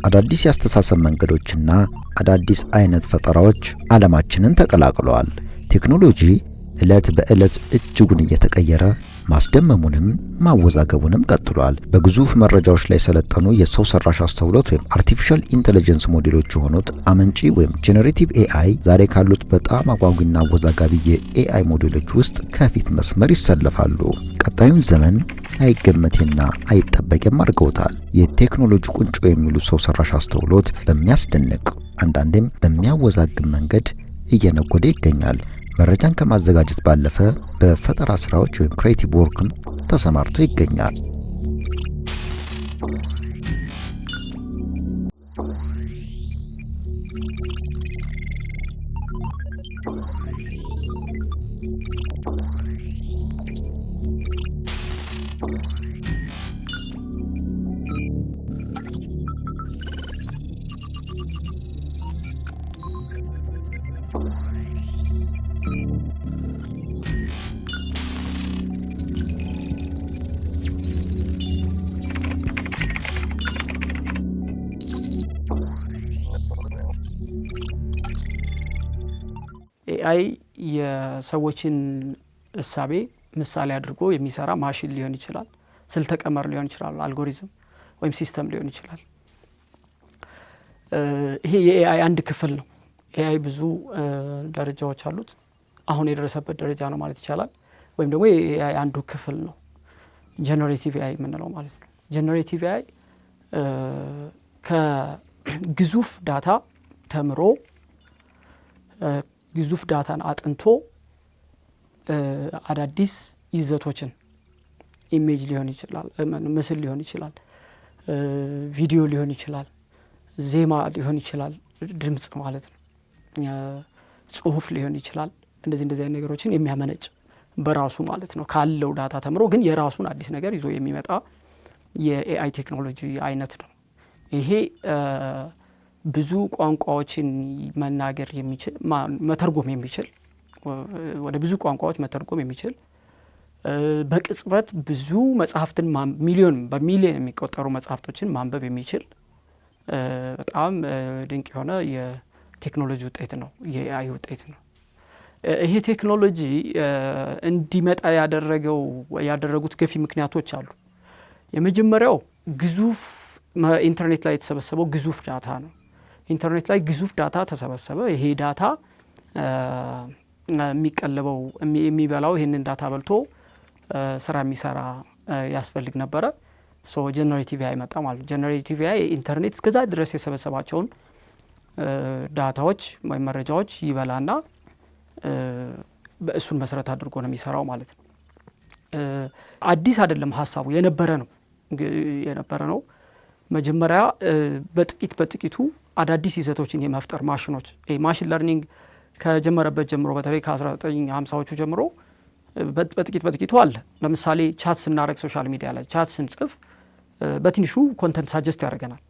አዳዲስ ያስተሳሰብ መንገዶችና አዳዲስ አይነት ፈጠራዎች ዓለማችንን ተቀላቅለዋል። ቴክኖሎጂ እለት በእለት እጅጉን እየተቀየረ ማስደመሙንም ማወዛገቡንም ቀጥሏል። በግዙፍ መረጃዎች ላይ ሰለጠኑ የሰው ሰራሽ አስተውሎት ወይም አርቲፊሻል ኢንተለጀንስ ሞዴሎች የሆኑት አመንጪ ወይም ጄነሬቲቭ ኤአይ ዛሬ ካሉት በጣም አጓጊና አወዛጋቢ የኤአይ ሞዴሎች ውስጥ ከፊት መስመር ይሰለፋሉ። ቀጣዩን ዘመን አይገመቴና አይጠበቅም አድርገውታል። የቴክኖሎጂ ቁንጮ የሚሉ ሰው ሰራሽ አስተውሎት በሚያስደንቅ አንዳንዴም በሚያወዛግብ መንገድ እየነጎደ ይገኛል። መረጃን ከማዘጋጀት ባለፈ በፈጠራ ስራዎች ወይም ክሬቲቭ ወርክም ተሰማርቶ ይገኛል። ኤአይ የሰዎችን እሳቤ ምሳሌ አድርጎ የሚሰራ ማሽን ሊሆን ይችላል፣ ስልተ ቀመር ሊሆን ይችላል፣ አልጎሪዝም ወይም ሲስተም ሊሆን ይችላል። ይሄ የኤአይ አንድ ክፍል ነው። ኤአይ ብዙ ደረጃዎች አሉት። አሁን የደረሰበት ደረጃ ነው ማለት ይቻላል። ወይም ደግሞ የኤአይ አንዱ ክፍል ነው ጄነሬቲቭ ኤአይ የምንለው ማለት ነው። ጄነሬቲቭ ኤአይ ከግዙፍ ዳታ ተምሮ ግዙፍ ዳታን አጥንቶ አዳዲስ ይዘቶችን ኢሜጅ ሊሆን ይችላል፣ ምስል ሊሆን ይችላል፣ ቪዲዮ ሊሆን ይችላል፣ ዜማ ሊሆን ይችላል፣ ድምጽ ማለት ነው፣ ጽሁፍ ሊሆን ይችላል። እንደዚህ አይነት ነገሮችን የሚያመነጭ በራሱ ማለት ነው ካለው ዳታ ተምሮ ግን የራሱን አዲስ ነገር ይዞ የሚመጣ የኤአይ ቴክኖሎጂ አይነት ነው። ይሄ ብዙ ቋንቋዎችን መናገር የሚችል መተርጎም የሚችል ወደ ብዙ ቋንቋዎች መተርጎም የሚችል በቅጽበት ብዙ መጽሐፍትን በሚሊዮን የሚቆጠሩ መጽሐፍቶችን ማንበብ የሚችል በጣም ድንቅ የሆነ የቴክኖሎጂ ውጤት ነው፣ የኤአይ ውጤት ነው። ይሄ ቴክኖሎጂ እንዲመጣ ያደረጉት ገፊ ምክንያቶች አሉ። የመጀመሪያው ግዙፍ ኢንተርኔት ላይ የተሰበሰበው ግዙፍ ዳታ ነው። ኢንተርኔት ላይ ግዙፍ ዳታ ተሰበሰበ። ይሄ ዳታ የሚቀለበው የሚበላው ይሄንን ዳታ በልቶ ስራ የሚሰራ ያስፈልግ ነበረ። ጄነሬቲቭ ኤአይ መጣ ማለት ነው። ጄነሬቲቭ ኤአይ ኢንተርኔት እስከዛ ድረስ የሰበሰባቸውን ዳታዎች ወይም መረጃዎች ይበላና በእሱን መሰረት አድርጎ ነው የሚሰራው ማለት ነው። አዲስ አይደለም፣ ሀሳቡ የነበረ ነው። መጀመሪያ በጥቂቱ አዳዲስ ይዘቶችን የመፍጠር ማሽኖች ማሽን ለርኒንግ ከጀመረበት ጀምሮ በተለይ ከ1950ዎቹ ጀምሮ በጥቂቱ አለ። ለምሳሌ ቻት ስናደርግ ሶሻል ሚዲያ ላይ ቻት ስንጽፍ በትንሹ ኮንተንት ሳጀስት ያደርገናል።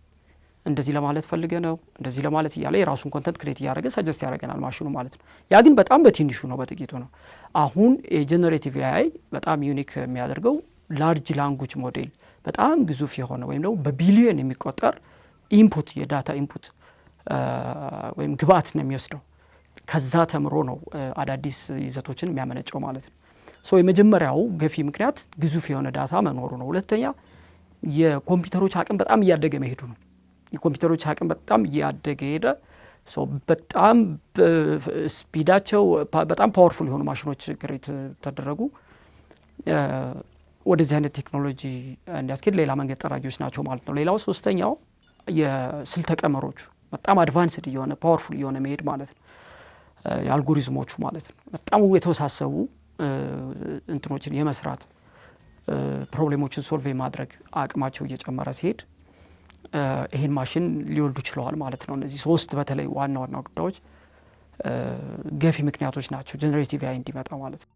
እንደዚህ ለማለት ፈልገ ነው እንደዚህ ለማለት እያለ የራሱን ኮንተንት ክሬት እያደረገ ሳጀስት ያደርገናል ማሽኑ ማለት ነው። ያ ግን በጣም በትንሹ ነው፣ በጥቂቱ ነው። አሁን የጄነሬቲቭ ኤአይ በጣም ዩኒክ የሚያደርገው ላርጅ ላንጉጅ ሞዴል በጣም ግዙፍ የሆነ ወይም ደግሞ በቢሊዮን የሚቆጠር ኢንፑት የዳታ ኢንፑት ወይም ግብአት ነው የሚወስደው። ከዛ ተምሮ ነው አዳዲስ ይዘቶችን የሚያመነጨው ማለት ነው። የመጀመሪያው ገፊ ምክንያት ግዙፍ የሆነ ዳታ መኖሩ ነው። ሁለተኛ የኮምፒውተሮች አቅም በጣም እያደገ መሄዱ ነው። የኮምፒውተሮች አቅም በጣም እያደገ ሄደ። በጣም ስፒዳቸው በጣም ፓወርፉል የሆኑ ማሽኖች ክሬት ተደረጉ። ወደዚህ አይነት ቴክኖሎጂ እንዲያስኬድ ሌላ መንገድ ጠራጊዎች ናቸው ማለት ነው። ሌላው ሶስተኛው የስልተ ቀመሮቹ በጣም አድቫንስድ የሆነ ፓወርፉል የሆነ መሄድ ማለት ነው። የአልጎሪዝሞቹ ማለት ነው በጣም የተወሳሰቡ እንትኖችን የመስራት ፕሮብሌሞችን ሶልቭ የማድረግ አቅማቸው እየጨመረ ሲሄድ ይሄን ማሽን ሊወልዱ ችለዋል ማለት ነው። እነዚህ ሶስት በተለይ ዋና ጉዳዮች ገፊ ምክንያቶች ናቸው ጄነሬቲቭ ኤአይ እንዲመጣ ማለት ነው።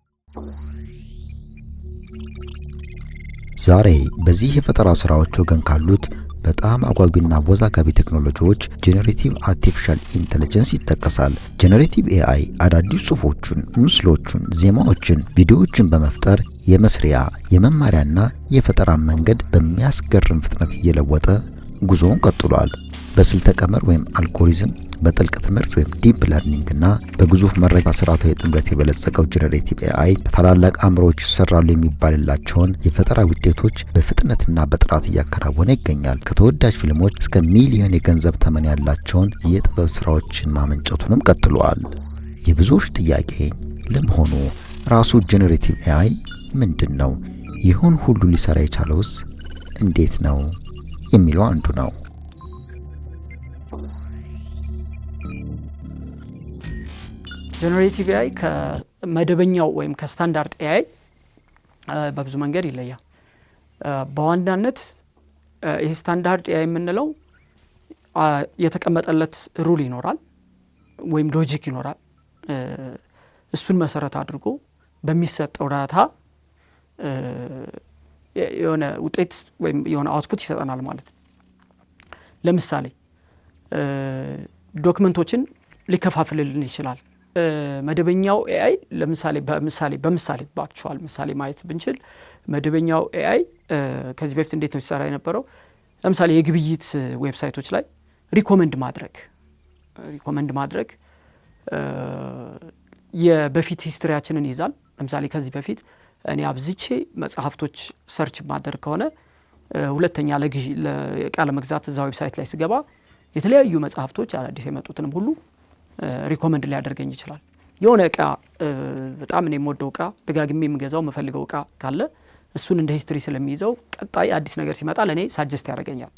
ዛሬ በዚህ የፈጠራ ስራዎች ወገን ካሉት በጣም አጓጊና አወዛጋቢ ቴክኖሎጂዎች ጄነሬቲቭ አርቲፊሻል ኢንተለጀንስ ይጠቀሳል። ጄነሬቲቭ ኤአይ አዳዲስ ጽሑፎችን፣ ምስሎችን፣ ዜማዎችን፣ ቪዲዮዎችን በመፍጠር የመስሪያ የመማሪያና የፈጠራ መንገድ በሚያስገርም ፍጥነት እየለወጠ ጉዞውን ቀጥሏል። በስልተ ቀመር ወይም አልጎሪዝም፣ በጥልቅ ትምህርት ወይም ዲፕ ለርኒንግ እና በግዙፍ መረጃ ስርዓታዊ ጥምረት የበለጸገው ጄነሬቲቭ ኤአይ በታላላቅ አእምሮዎች ይሰራሉ የሚባልላቸውን የፈጠራ ውጤቶች በፍጥነትና በጥራት እያከናወነ ይገኛል። ከተወዳጅ ፊልሞች እስከ ሚሊዮን የገንዘብ ተመን ያላቸውን የጥበብ ስራዎችን ማመንጨቱንም ቀጥሏል። የብዙዎች ጥያቄ ለመሆኑ ራሱ ጄነሬቲቭ ኤአይ ምንድን ነው? ይሁን ሁሉ ሊሰራ የቻለውስ እንዴት ነው የሚለው አንዱ ነው። ጄነሬቲቭ ኤአይ ከመደበኛው ወይም ከስታንዳርድ ኤአይ በብዙ መንገድ ይለያል። በዋናነት ይሄ ስታንዳርድ ኤአይ የምንለው የተቀመጠለት ሩል ይኖራል ወይም ሎጂክ ይኖራል። እሱን መሰረት አድርጎ በሚሰጠው ዳታ የሆነ ውጤት ወይም የሆነ አውትፑት ይሰጠናል ማለት ነው። ለምሳሌ ዶክመንቶችን ሊከፋፍልልን ይችላል። መደበኛው ኤአይ ለምሳሌ በምሳሌ በአክቹዋል ምሳሌ ማየት ብንችል መደበኛው ኤአይ ከዚህ በፊት እንዴት ነው ሲሰራ የነበረው? ለምሳሌ የግብይት ዌብሳይቶች ላይ ሪኮመንድ ማድረግ የበፊት ሂስትሪያችንን ይዛል። ለምሳሌ ከዚህ በፊት እኔ አብዝቼ መጽሐፍቶች ሰርች ማድረግ ከሆነ ሁለተኛ ለዕቃ ለመግዛት እዛ ዌብሳይት ላይ ስገባ የተለያዩ መጽሐፍቶች አዳዲስ የመጡትንም ሁሉ ሪኮመንድ ሊያደርገኝ ይችላል። የሆነ ዕቃ በጣም እኔ የምወደው ዕቃ ደጋግሜ የምገዛው የምፈልገው ዕቃ ካለ እሱን እንደ ሂስትሪ ስለሚይዘው ቀጣይ አዲስ ነገር ሲመጣ ለእኔ ሳጀስት ያደርገኛል።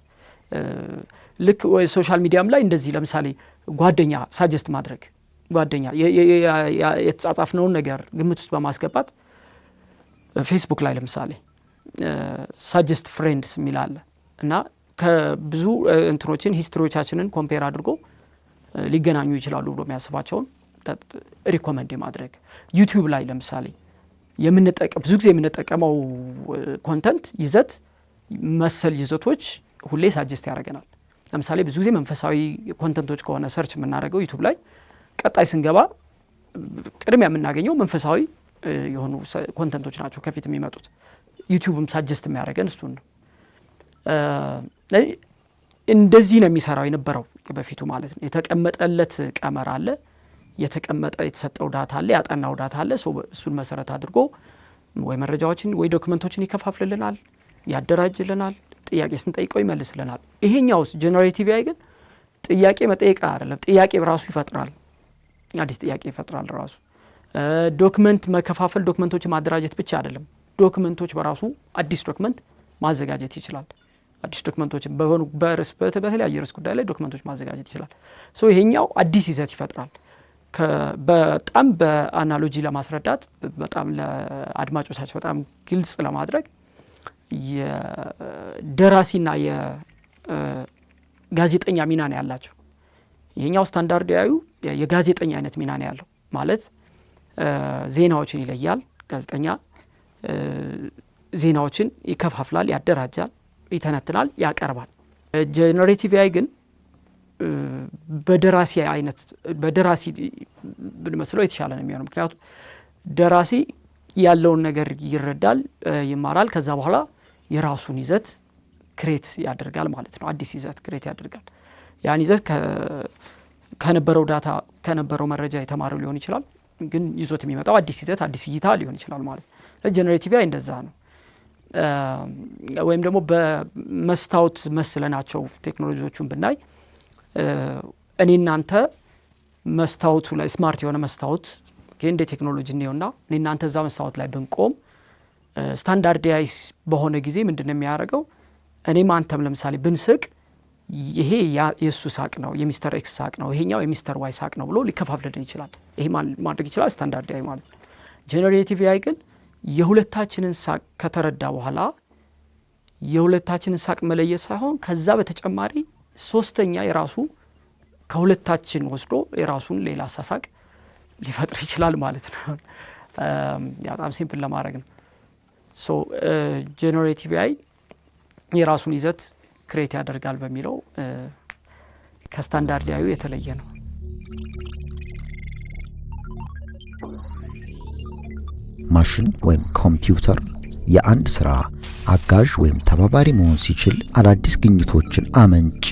ልክ ሶሻል ሚዲያም ላይ እንደዚህ ለምሳሌ ጓደኛ ሳጀስት ማድረግ ጓደኛ የተጻጻፍነውን ነገር ግምት ውስጥ በማስገባት ፌስቡክ ላይ ለምሳሌ ሳጀስት ፍሬንድስ የሚል አለ እና ከብዙ እንትኖችን ሂስትሪዎቻችንን ኮምፔር አድርጎ ሊገናኙ ይችላሉ ብሎ የሚያስባቸውን ሪኮመንድ ማድረግ። ዩቲዩብ ላይ ለምሳሌ ብዙ ጊዜ የምንጠቀመው ኮንተንት ይዘት መሰል ይዘቶች ሁሌ ሳጀስት ያደርገናል። ለምሳሌ ብዙ ጊዜ መንፈሳዊ ኮንተንቶች ከሆነ ሰርች የምናደርገው ዩቲዩብ ላይ ቀጣይ ስንገባ ቅድሚያ የምናገኘው መንፈሳዊ የሆኑ ኮንተንቶች ናቸው ከፊት የሚመጡት። ዩቲዩብም ሳጀስት የሚያደርገን እሱን ነው። እንደዚህ ነው የሚሰራው የነበረው በፊቱ ማለት ነው። የተቀመጠለት ቀመር አለ፣ የተሰጠው ዳታ አለ፣ ያጠናው ዳታ አለ። እሱን መሰረት አድርጎ ወይ መረጃዎችን ወይ ዶክመንቶችን ይከፋፍልልናል፣ ያደራጅልናል፣ ጥያቄ ስንጠይቀው ይመልስልናል። ይሄኛውስ ጄነሬቲቭ ኤአይ ግን ጥያቄ መጠየቅ አይደለም፣ ጥያቄ በራሱ ይፈጥራል፣ አዲስ ጥያቄ ይፈጥራል ራሱ። ዶክመንት መከፋፈል ዶክመንቶችን ማደራጀት ብቻ አይደለም፣ ዶክመንቶች በራሱ አዲስ ዶክመንት ማዘጋጀት ይችላል። አዲስ ዶክመንቶችን በተለያየ ርዕስ ጉዳይ ላይ ዶክመንቶች ማዘጋጀት ይችላል። ይሄኛው አዲስ ይዘት ይፈጥራል። በጣም በአናሎጂ ለማስረዳት በጣም ለአድማጮቻችን በጣም ግልጽ ለማድረግ የደራሲና የጋዜጠኛ ሚና ነው ያላቸው። ይሄኛው ስታንዳርድ ኤአይ የጋዜጠኛ አይነት ሚና ነው ያለው ማለት ዜናዎችን ይለያል። ጋዜጠኛ ዜናዎችን ይከፋፍላል፣ ያደራጃል፣ ይተነትናል፣ ያቀርባል። ጄነሬቲቭ ኤአይ ግን በደራሲ ብንመስለው የተሻለ ነው የሚሆነው። ምክንያቱም ደራሲ ያለውን ነገር ይረዳል፣ ይማራል፣ ከዛ በኋላ የራሱን ይዘት ክሬት ያደርጋል ማለት ነው። አዲስ ይዘት ክሬት ያደርጋል። ያን ይዘት ከነበረው ዳታ ከነበረው መረጃ የተማረው ሊሆን ይችላል፣ ግን ይዞት የሚመጣው አዲስ ይዘት አዲስ እይታ ሊሆን ይችላል ማለት ነው። ጄነሬቲቭ ኤአይ እንደዛ ነው። ወይም ደግሞ በመስታወት መስለናቸው ቴክኖሎጂዎቹን ብናይ እኔ እናንተ መስታወቱ ላይ ስማርት የሆነ መስታወት እንደ ቴክኖሎጂ ነውና እኔ እናንተ እዛ መስታወት ላይ ብንቆም ስታንዳርድ ኤአይ በሆነ ጊዜ ምንድነው የሚያደርገው? እኔም አንተም ለምሳሌ ብንስቅ ይሄ የሱ ሳቅ ነው፣ የሚስተር ኤክስ ሳቅ ነው፣ ይሄኛው የሚስተር ዋይ ሳቅ ነው ብሎ ሊከፋፍልልን ይችላል። ይሄ ማድረግ ይችላል ስታንዳርድ ኤአይ ማለት ነው። ጄነሬቲቭ ኤአይ ግን የሁለታችንን ሳቅ ከተረዳ በኋላ የሁለታችንን ሳቅ መለየት ሳይሆን ከዛ በተጨማሪ ሶስተኛ የራሱ ከሁለታችን ወስዶ የራሱን ሌላ ሳሳቅ ሊፈጥር ይችላል ማለት ነው። በጣም ሲምፕል ለማድረግ ነው። ጄነሬቲቭ ኤአይ የራሱን ይዘት ክሬት ያደርጋል በሚለው ከስታንዳርድ ያዩ የተለየ ነው። ማሽን ወይም ኮምፒውተር የአንድ ስራ አጋዥ ወይም ተባባሪ መሆን ሲችል አዳዲስ ግኝቶችን አመንጪ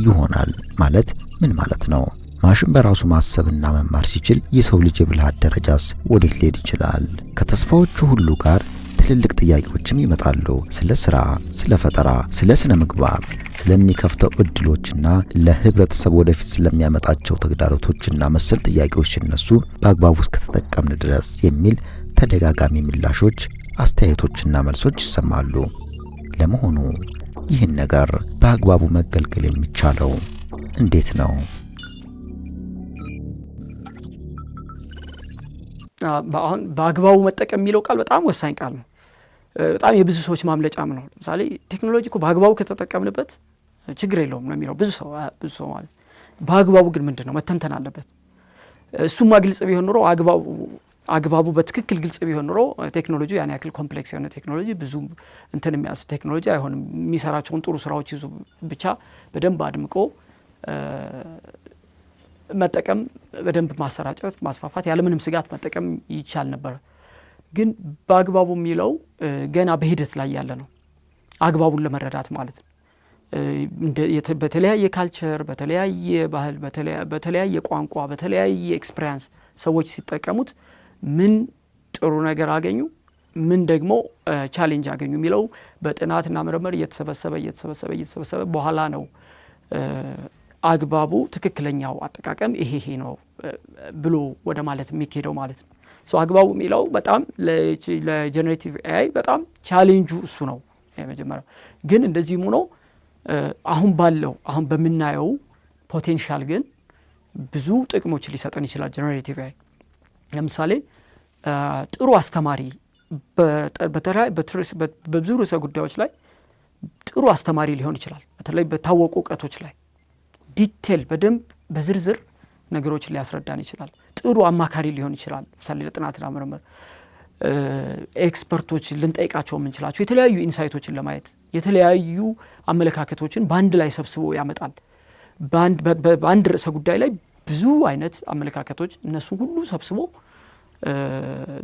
ይሆናል ማለት ምን ማለት ነው? ማሽን በራሱ ማሰብና መማር ሲችል የሰው ልጅ የብልሃት ደረጃስ ወዴት ሊሄድ ይችላል? ከተስፋዎቹ ሁሉ ጋር ትልልቅ ጥያቄዎችም ይመጣሉ። ስለ ስራ፣ ስለ ፈጠራ፣ ስለ ስነ ምግባር፣ ስለሚከፍተው እድሎችና ለህብረተሰብ ወደፊት ስለሚያመጣቸው ተግዳሮቶችና መሰል ጥያቄዎች ሲነሱ በአግባቡ እስከተጠቀምን ድረስ የሚል ተደጋጋሚ ምላሾች፣ አስተያየቶችና መልሶች ይሰማሉ። ለመሆኑ ይህን ነገር በአግባቡ መገልገል የሚቻለው እንዴት ነው? አሁን በአግባቡ መጠቀም የሚለው ቃል በጣም ወሳኝ ቃል ነው። በጣም የብዙ ሰዎች ማምለጫም ነው። ለምሳሌ ቴክኖሎጂ እኮ በአግባቡ ከተጠቀምንበት ችግር የለውም ነው የሚለው ብዙ ሰው ማለት። በአግባቡ ግን ምንድነው መተንተን አለበት። እሱማ ግልጽ ቢሆን ኖሮ አግባቡ በትክክል ግልጽ ቢሆን ኖሮ ቴክኖሎጂ ያን ያክል ኮምፕሌክስ የሆነ ቴክኖሎጂ ብዙ እንትን የሚያስ ቴክኖሎጂ አይሆንም። የሚሰራቸውን ጥሩ ስራዎች ይዞ ብቻ በደንብ አድምቆ መጠቀም፣ በደንብ ማሰራጨት፣ ማስፋፋት ያለምንም ስጋት መጠቀም ይቻል ነበር። ግን በአግባቡ የሚለው ገና በሂደት ላይ ያለ ነው። አግባቡን ለመረዳት ማለት ነው። በተለያየ ካልቸር፣ በተለያየ ባህል፣ በተለያየ ቋንቋ፣ በተለያየ ኤክስፒሪየንስ ሰዎች ሲጠቀሙት ምን ጥሩ ነገር አገኙ፣ ምን ደግሞ ቻሌንጅ አገኙ የሚለው በጥናትና ምርምር እየተሰበሰበ በኋላ ነው አግባቡ ትክክለኛው አጠቃቀም ይሄ ነው ብሎ ወደ ማለት የሚሄደው ማለት ነው። አግባቡ የሚለው በጣም ለጀነሬቲቭ ኤአይ በጣም ቻሌንጁ እሱ ነው የመጀመሪያው። ግን እንደዚህም ሆኖ አሁን በምናየው ፖቴንሻል ግን ብዙ ጥቅሞች ሊሰጠን ይችላል ጀነሬቲቭ ኤአይ። ለምሳሌ ጥሩ አስተማሪ በብዙ ርዕሰ ጉዳዮች ላይ ጥሩ አስተማሪ ሊሆን ይችላል። በተለይ በታወቁ እውቀቶች ላይ ዲቴል በደንብ በዝርዝር ነገሮችን ሊያስረዳን ይችላል። ጥሩ አማካሪ ሊሆን ይችላል። ለምሳሌ ለጥናትና ምርምር ኤክስፐርቶች ልንጠይቃቸው የምንችላቸው የተለያዩ ኢንሳይቶችን ለማየት የተለያዩ አመለካከቶችን በአንድ ላይ ሰብስቦ ያመጣል። በአንድ ርዕሰ ጉዳይ ላይ ብዙ አይነት አመለካከቶች እነሱ ሁሉ ሰብስቦ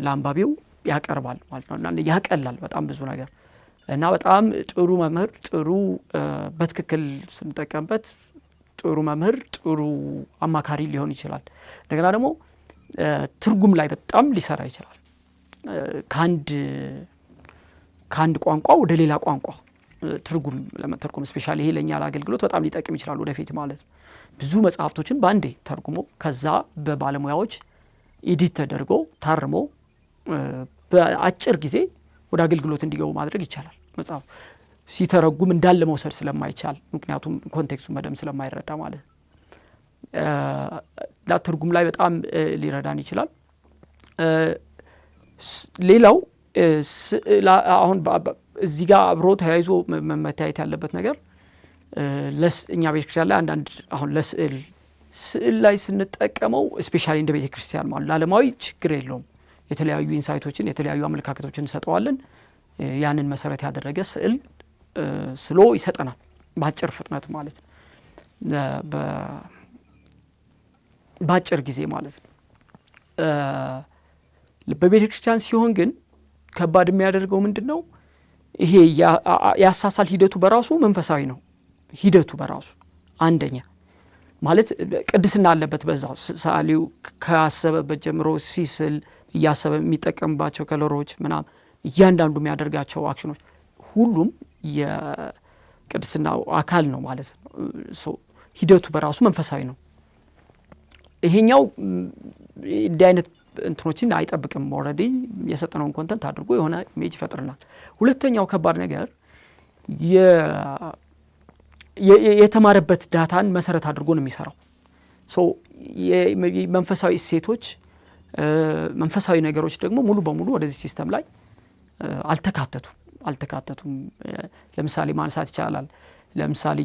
ለአንባቢው ያቀርባል ማለት ነው። እና ያቀላል በጣም ብዙ ነገር እና በጣም ጥሩ መምህር ጥሩ በትክክል ስንጠቀምበት ጥሩ መምህር ጥሩ አማካሪ ሊሆን ይችላል። እንደገና ደግሞ ትርጉም ላይ በጣም ሊሰራ ይችላል። ከአንድ ቋንቋ ወደ ሌላ ቋንቋ ትርጉም ለመተርጎም ስፔሻሊ ይሄ ለኛ ለአገልግሎት በጣም ሊጠቅም ይችላል ወደፊት ማለት ነው። ብዙ መጽሐፍቶችን በአንዴ ተርጉሞ ከዛ በባለሙያዎች ኤዲት ተደርጎ ታርሞ በአጭር ጊዜ ወደ አገልግሎት እንዲገቡ ማድረግ ይቻላል። መጽሐፍ ሲተረጉም እንዳለ መውሰድ ስለማይቻል ምክንያቱም ኮንቴክስቱን በደንብ ስለማይረዳ ማለት ነው። ትርጉም ላይ በጣም ሊረዳን ይችላል። ሌላው አሁን እዚህ ጋር አብሮ ተያይዞ መታየት ያለበት ነገር እኛ ቤተክርስቲያን ላይ አንዳንድ አሁን ለስዕል ላይ ስንጠቀመው ስፔሻሊ እንደ ቤተክርስቲያን ማለት ለዓለማዊ ችግር የለውም። የተለያዩ ኢንሳይቶችን የተለያዩ አመለካከቶችን እንሰጠዋለን። ያንን መሰረት ያደረገ ስዕል ስሎ ይሰጠናል በአጭር ፍጥነት ማለት ነው፣ በአጭር ጊዜ ማለት ነው። በቤተክርስቲያን ሲሆን ግን ከባድ የሚያደርገው ምንድነው? ይሄ ያሳሳል ሂደቱ በራሱ መንፈሳዊ ነው። ሂደቱ በራሱ አንደኛ ማለት ቅድስና አለበት። በዛው ሰዓሊው ካሰበበት ጀምሮ ሲስል እያሰበ የሚጠቀምባቸው ከለሮች ምናምን እያንዳንዱ የሚያደርጋቸው አክሽኖች ሁሉም የቅድስናው አካል ነው ማለት ነው። ሂደቱ በራሱ መንፈሳዊ ነው። ይሄኛው እንዲህ አይነት እንትኖችን አይጠብቅም። ኦልሬዲ የሰጠነውን ኮንተንት አድርጎ የሆነ ኢሜጅ ይፈጥርናል። ሁለተኛው ከባድ ነገር የተማረበት ዳታን መሰረት አድርጎ ነው የሚሰራው። መንፈሳዊ እሴቶች መንፈሳዊ ነገሮች ደግሞ ሙሉ በሙሉ ወደዚህ ሲስተም ላይ አልተካተቱም። ለምሳሌ ማንሳት ይቻላል። ለምሳሌ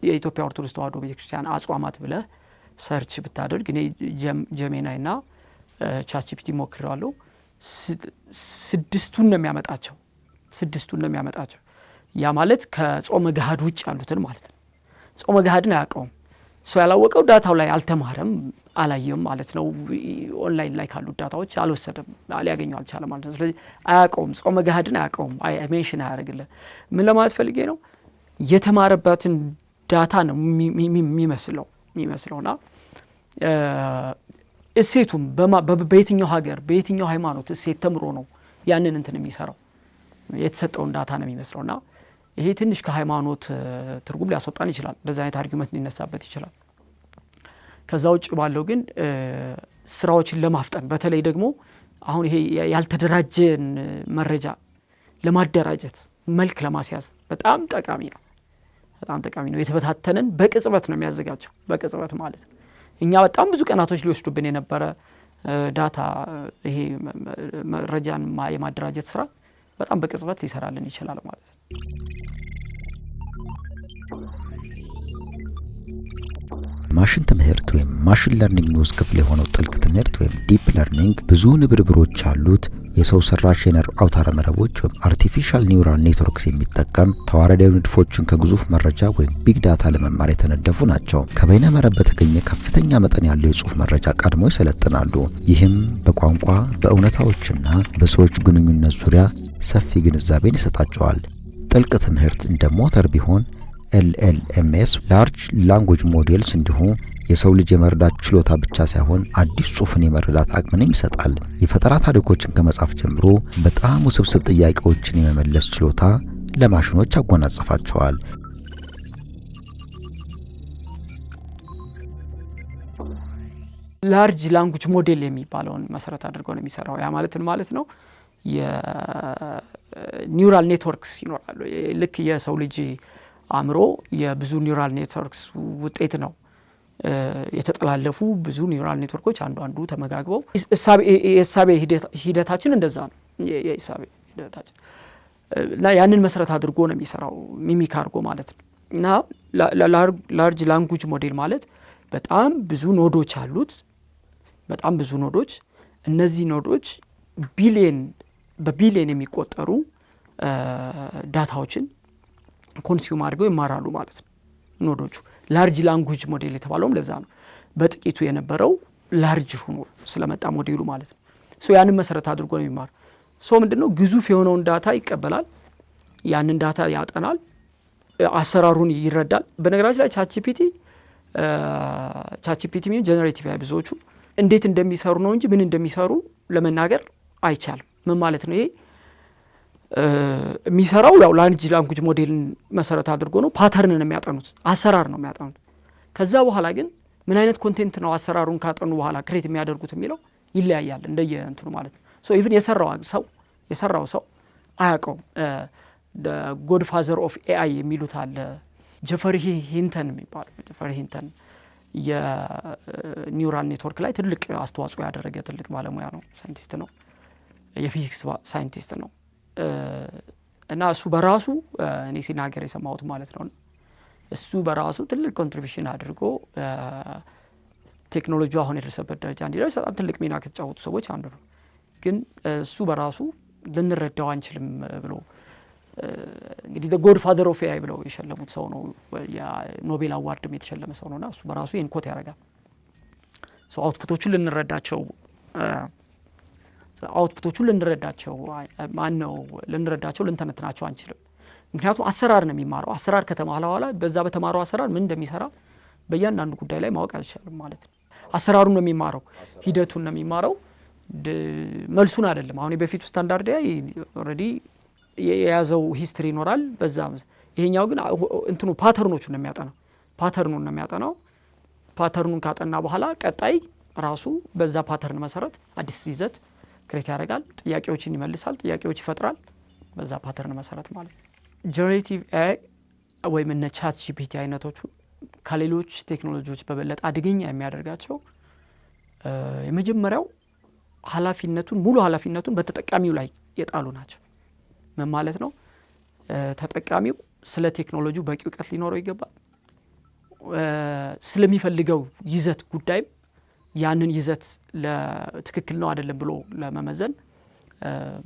የኢትዮጵያ ኦርቶዶክስ ተዋሕዶ ቤተክርስቲያን አጽዋማት ብለህ ሰርች ብታደርግ እኔ ጀሜናይና ቻትጂፒቲ ሞክሬዋለሁ። ስድስቱን ነው የሚያመጣቸው። ያ ማለት ከጾመ ገሃድ ውጭ ያሉትን ማለት ነው። ጾመ ገሃድን አያውቀውም። ሰው ያላወቀው ዳታው ላይ አልተማረም አላየም ማለት ነው። ኦንላይን ላይ ካሉ ዳታዎች አልወሰደም ሊያገኘው አልቻለም ማለት ነው። ስለዚህ አያውቀውም፣ ጾመ ገሃድን አያውቀውም፣ ሜንሽን አያደርግልህ። ምን ለማለት ፈልጌ ነው? የተማረበትን ዳታ ነው የሚመስለውና እሴቱም በየትኛው ሀገር በየትኛው ሃይማኖት እሴት ተምሮ ነው ያንን እንትን የሚሰራው የተሰጠውን ዳታ ነው የሚመስለውና ይሄ ትንሽ ከሃይማኖት ትርጉም ሊያስወጣን ይችላል። እንደዛ አይነት አርጊመንት ሊነሳበት ይችላል። ከዛ ውጭ ባለው ግን ስራዎችን ለማፍጠን በተለይ ደግሞ አሁን ይሄ ያልተደራጀን መረጃ ለማደራጀት መልክ ለማስያዝ በጣም ጠቃሚ ነው። በጣም ጠቃሚ ነው። የተበታተነን በቅጽበት ነው የሚያዘጋጀው። በቅጽበት ማለት እኛ በጣም ብዙ ቀናቶች ሊወስዱብን የነበረ ዳታ ይሄ መረጃን የማደራጀት ስራ በጣም በቅጽበት ሊሰራልን ይችላል ማለት ነው። ማሽን ትምህርት ወይም ማሽን ለርኒንግ ንዑስ ክፍል የሆነው ጥልቅ ትምህርት ወይም ዲፕ ለርኒንግ ብዙ ንብርብሮች ያሉት የሰው ሰራሽ የነርቭ አውታረ መረቦች ወይም አርቲፊሻል ኒውራል ኔትወርክስ የሚጠቀም ተዋረዳዊ ንድፎችን ከግዙፍ መረጃ ወይም ቢግ ዳታ ለመማር የተነደፉ ናቸው። ከበይነ መረብ በተገኘ ከፍተኛ መጠን ያለው የጽሁፍ መረጃ ቀድሞ ይሰለጥናሉ። ይህም በቋንቋ በእውነታዎችና በሰዎች ግንኙነት ዙሪያ ሰፊ ግንዛቤን ይሰጣቸዋል። ጥልቅ ትምህርት እንደ ሞተር ቢሆን LLMS ላርጅ ላንጉዌጅ ሞዴልስ እንዲሁም የሰው ልጅ የመረዳት ችሎታ ብቻ ሳይሆን አዲስ ጽሁፍን የመረዳት አቅምንም ይሰጣል። የፈጠራ ታሪኮችን ከመጻፍ ጀምሮ በጣም ውስብስብ ጥያቄዎችን የመመለስ ችሎታ ለማሽኖች ያጎናጽፋቸዋል። ላርጅ ላንጉዌጅ ሞዴል የሚባለውን መሰረት አድርጎ ነው የሚሰራው። ያ ማለት ነው የኒውራል ኔትወርክስ ይኖራሉ። ልክ የሰው ልጅ አእምሮ የብዙ ኒውራል ኔትወርክስ ውጤት ነው። የተጠላለፉ ብዙ ኒውራል ኔትወርኮች አንዱ ተመጋግበው የሂሳቤ ሂደታችን እንደዛ ነው። የሂሳቤ ሂደታችን እና ያንን መሰረት አድርጎ ነው የሚሰራው፣ ሚሚክ አድርጎ ማለት ነው። እና ላርጅ ላንጉዌጅ ሞዴል ማለት በጣም ብዙ ኖዶች አሉት። በጣም ብዙ ኖዶች። እነዚህ ኖዶች በቢሊየን የሚቆጠሩ ዳታዎችን ኮንሱም አድርገው ይማራሉ ማለት ነው። ኖዶቹ ላርጅ ላንጉዌጅ ሞዴል የተባለውም ለዛ ነው። በጥቂቱ የነበረው ላርጅ ሆኖ ስለመጣ ሞዴሉ ማለት ነው። ያንን መሰረት አድርጎ ነው የሚማር። ምንድነው ግዙፍ የሆነውን ዳታ ይቀበላል፣ ያንን ዳታ ያጠናል፣ አሰራሩን ይረዳል። በነገራችን ላይ ቻትጂፒቲ ምን ጀነሬቲቭ AI ብዙዎቹ እንዴት እንደሚሰሩ ነው እንጂ ምን እንደሚሰሩ ለመናገር አይቻልም። ምን ማለት ነው? ይሄ የሚሰራው ያው ላርጅ ላንጉዌጅ ሞዴልን መሰረት አድርጎ ነው። ፓተርን ነው የሚያጠኑት፣ አሰራር ነው የሚያጠኑት። ከዛ በኋላ ግን ምን አይነት ኮንቴንት ነው አሰራሩን ካጠኑ በኋላ ክሬት የሚያደርጉት የሚለው ይለያያል እንደየ እንትኑ ማለት ነው። ኢቭን የሰራው ሰው አያውቀውም። ጎድ ፋዘር ኦፍ AI የሚሉት አለ ጀፈሪ ሂንተን የሚባለው። ጀፈሪ ሂንተን የኒውራል ኔትወርክ ላይ ትልቅ አስተዋጽኦ ያደረገ ትልቅ ባለሙያ ነው፣ ሳይንቲስት ነው፣ የፊዚክስ ሳይንቲስት ነው። እና እሱ በራሱ እኔ ሲናገር የሰማሁት ማለት ነው። እሱ በራሱ ትልቅ ኮንትሪቢዩሽን አድርጎ ቴክኖሎጂ አሁን የደረሰበት ደረጃ እንዲደርስ በጣም ትልቅ ሚና ከተጫወቱ ሰዎች አንዱ ነው። ግን እሱ በራሱ ልንረዳው አንችልም ብሎ እንግዲህ ጎድ ፋዘር ኦፍ AI ብለው የሸለሙት ሰው ነው። የኖቤል አዋርድም የተሸለመ ሰው ነውና እሱ በራሱ ይሄን ኮት ያደርጋል። አውትፑቶቹን ልንረዳቸው ልንተነትናቸው አንችልም። ምክንያቱም አሰራር ነው የሚማረው። አሰራር ከተማረ በኋላ በዛ በተማረው አሰራር ምን እንደሚሰራ በእያንዳንዱ ጉዳይ ላይ ማወቅ አይቻልም ማለት ነው። አሰራሩን ነው የሚማረው፣ ሂደቱን ነው የሚማረው፣ መልሱን አይደለም። አሁን በፊቱ ስታንዳርድ ኦልሬዲ የያዘው ሂስትሪ ይኖራል በዛ። ይሄኛው ግን እንትኑ ፓተርኖቹን ነው የሚያጠናው። ፓተርኑን ካጠና በኋላ ቀጣይ ራሱ በዛ ፓተርን መሰረት አዲስ ይዘት ክሬት ያደርጋል፣ ጥያቄዎችን ይመልሳል፣ ጥያቄዎች ይፈጥራል በዛ ፓተርን መሰረት ማለት ነው። ጀነሬቲቭ AI ወይም እነ ቻትጂፒቲ አይነቶቹ ከሌሎች ቴክኖሎጂዎች በበለጠ አደገኛ የሚያደርጋቸው የመጀመሪያው ሙሉ ኃላፊነቱን በተጠቃሚው ላይ የጣሉ ናቸው። ምን ማለት ነው? ተጠቃሚው ስለ ቴክኖሎጂው በቂ እውቀት ሊኖረው ይገባል። ስለሚፈልገው ይዘት ጉዳይም ያንን ይዘት ለትክክል ነው አይደለም ብሎ ለመመዘን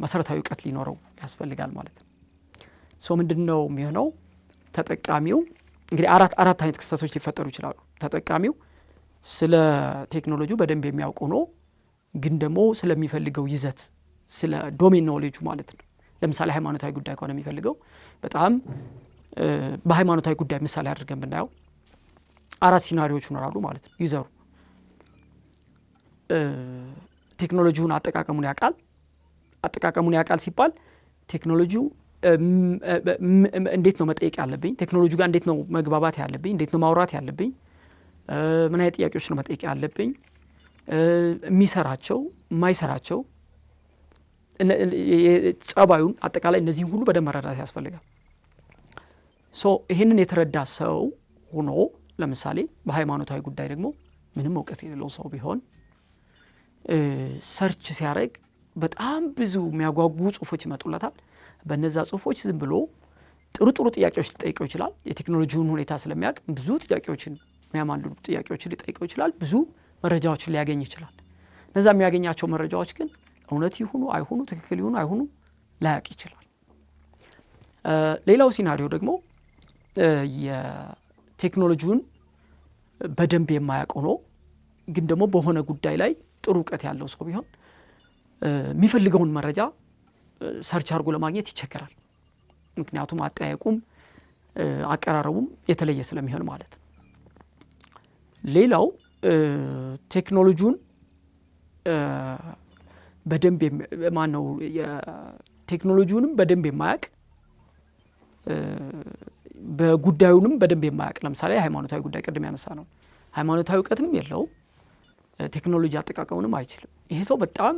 መሰረታዊ እውቀት ሊኖረው ያስፈልጋል ማለት ነው። ምንድነው የሚሆነው ተጠቃሚው እንግዲህ አራት አይነት ክስተቶች ሊፈጠሩ ይችላሉ ተጠቃሚው ስለ ቴክኖሎጂው በደንብ የሚያውቁ ነው ግን ደግሞ ስለሚፈልገው ይዘት ስለ ዶሜን ኖሌጅ ማለት ነው ለምሳሌ ሃይማኖታዊ ጉዳይ ከሆነ የሚፈልገው በጣም በሃይማኖታዊ ጉዳይ ምሳሌ አድርገን ብናየው 4 ሲናሪዮዎች ይኖራሉ ማለት ነው ዩዘሩ ቴክኖሎጂውን አጠቃቀሙን ያቃል ሲባል ቴክኖሎጂው እንዴት ነው መጠየቅ ያለብኝ ቴክኖሎጂው ጋር እንዴት ነው መግባባት ያለብኝ እንዴት ነው ማውራት ያለብኝ ምን አይነት ጥያቄዎች ነው መጠየቅ ያለብኝ የሚሰራቸው ማይሰራቸው ጸባዩን አጠቃላይ እነዚህ ሁሉ በደንብ መረዳት ያስፈልጋል ይሄንን የተረዳ ሰው ሆኖ ለምሳሌ በሃይማኖታዊ ጉዳይ ደግሞ ምንም ዕውቀት የሌለው ሰው ቢሆን ሰርች ሲያደርግ በጣም ብዙ የሚያጓጉ ጽሁፎች ይመጡለታል በእነዛ ጽሁፎች ዝም ብሎ ጥሩ ጥያቄዎች ሊጠይቀው ይችላል የቴክኖሎጂውን ሁኔታ ስለሚያውቅ ብዙ ጥያቄዎችን የሚያማልሉ ጥያቄዎችን ሊጠይቀው ይችላል ብዙ መረጃዎችን ሊያገኝ ይችላል እነዛ የሚያገኛቸው መረጃዎች ግን እውነት ይሁኑ አይሁኑ ትክክል ይሁኑ አይሁኑ ላያውቅ ይችላል ሌላው ሲናሪዮ ደግሞ የቴክኖሎጂውን በደንብ የማያውቅ ነው ግን ደግሞ በሆነ ጉዳይ ላይ ጥሩ ዕውቀት ያለው ሰው ቢሆን የሚፈልገውን መረጃ ሰርች አድርጎ ለማግኘት ይቸገራል ምክንያቱም አጠያየቁም አቀራረቡም የተለየ ስለሚሆን ማለት ነው ሌላው ቴክኖሎጂውን በደንብ ማነው የቴክኖሎጂውንም በደንብ የማያውቅ በጉዳዩንም በደንብ የማያውቅ ለምሳሌ ሃይማኖታዊ ጉዳይ ቀደም ያነሳ ነው ሃይማኖታዊ ዕውቀትም የለው ቴክኖሎጂ አጠቃቀሙንም አይችልም ይሄ ሰው በጣም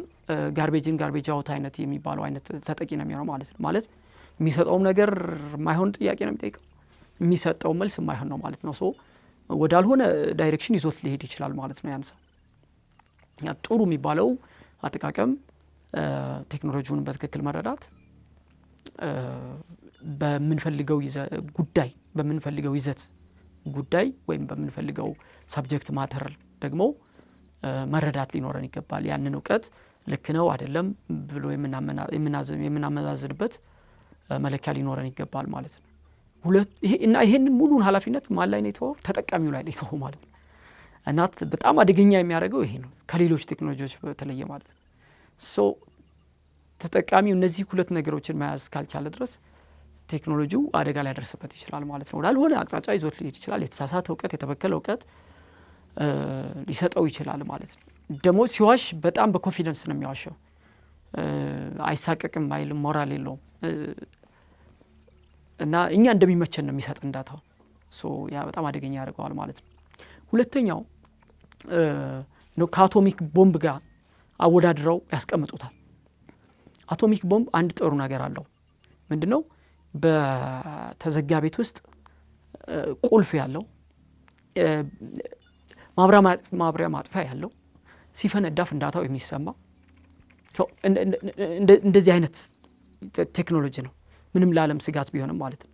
ጋርቤጅ አውት አይነት የሚባለው አይነት ተጠቂ ነው የሚሆነው ማለት ነው ማለት የሚሰጠው ነገር ማይሆን ጥያቄ ነው የሚጠይቀው የሚሰጠው መልስ ማይሆን ነው ማለት ነው ወዳልሆነ ዳይሬክሽን ይዞት ሊሄድ ይችላል ማለት ነው ያንሰው ጥሩ የሚባለው አጠቃቀም ቴክኖሎጂውን በትክክል መረዳት በመንፈልገው ይዘት ጉዳይ ወይም በመንፈልገው ሰብጀክት ማተር ደግሞ መረዳት ሊኖረን ይገባል ያንን ዕውቀት ልክ ነው አይደለም ብሎ የምናመዛዝንበት መለኪያ ሊኖረን ይገባል ማለት ነው ይሄንን ሙሉን ኃላፊነት ማን ላይ ነው ተጠቃሚው ላይ ነው ማለት ነው እና በጣም አደገኛ የሚያደርገው ይሄ ነው ከሌሎች ቴክኖሎጂዎች በተለየ ማለት ነው ተጠቃሚው እነዚህ ሁለት ነገሮችን መያዝ ካልቻለ ድረስ ቴክኖሎጂው አደጋ ላይ ያደርስበት ይችላል ማለት ነው ወዳልሆነ አቅጣጫ ይዞት ሊሄድ ይችላል የተሳሳተ ዕውቀት የተበከለ ዕውቀት ሊሰጠው ይችላል ማለት ነው ደግሞ ሲዋሽ በጣም በኮንፊደንስ ነው የሚዋሸው አይሳቀቅም አይልም ሞራል የለውም እና እኛ እንደሚመቸን ነው የሚሰጥ እንዳታው ያ በጣም አደገኛ ያደርገዋል ማለት ነው ሁለተኛው ከአቶሚክ ቦምብ ጋር አወዳድረው ያስቀምጡታል አቶሚክ ቦምብ አንድ ጥሩ ነገር አለው ምንድነው በተዘጋ ቤት ውስጥ ቁልፍ ያለው ማብሪያ ማጥፊያ ያለው ሲፈነዳ ፍንዳታው የሚሰማ እንደዚህ አይነት ቴክኖሎጂ ነው ምንም ለዓለም ስጋት ቢሆንም ማለት ነው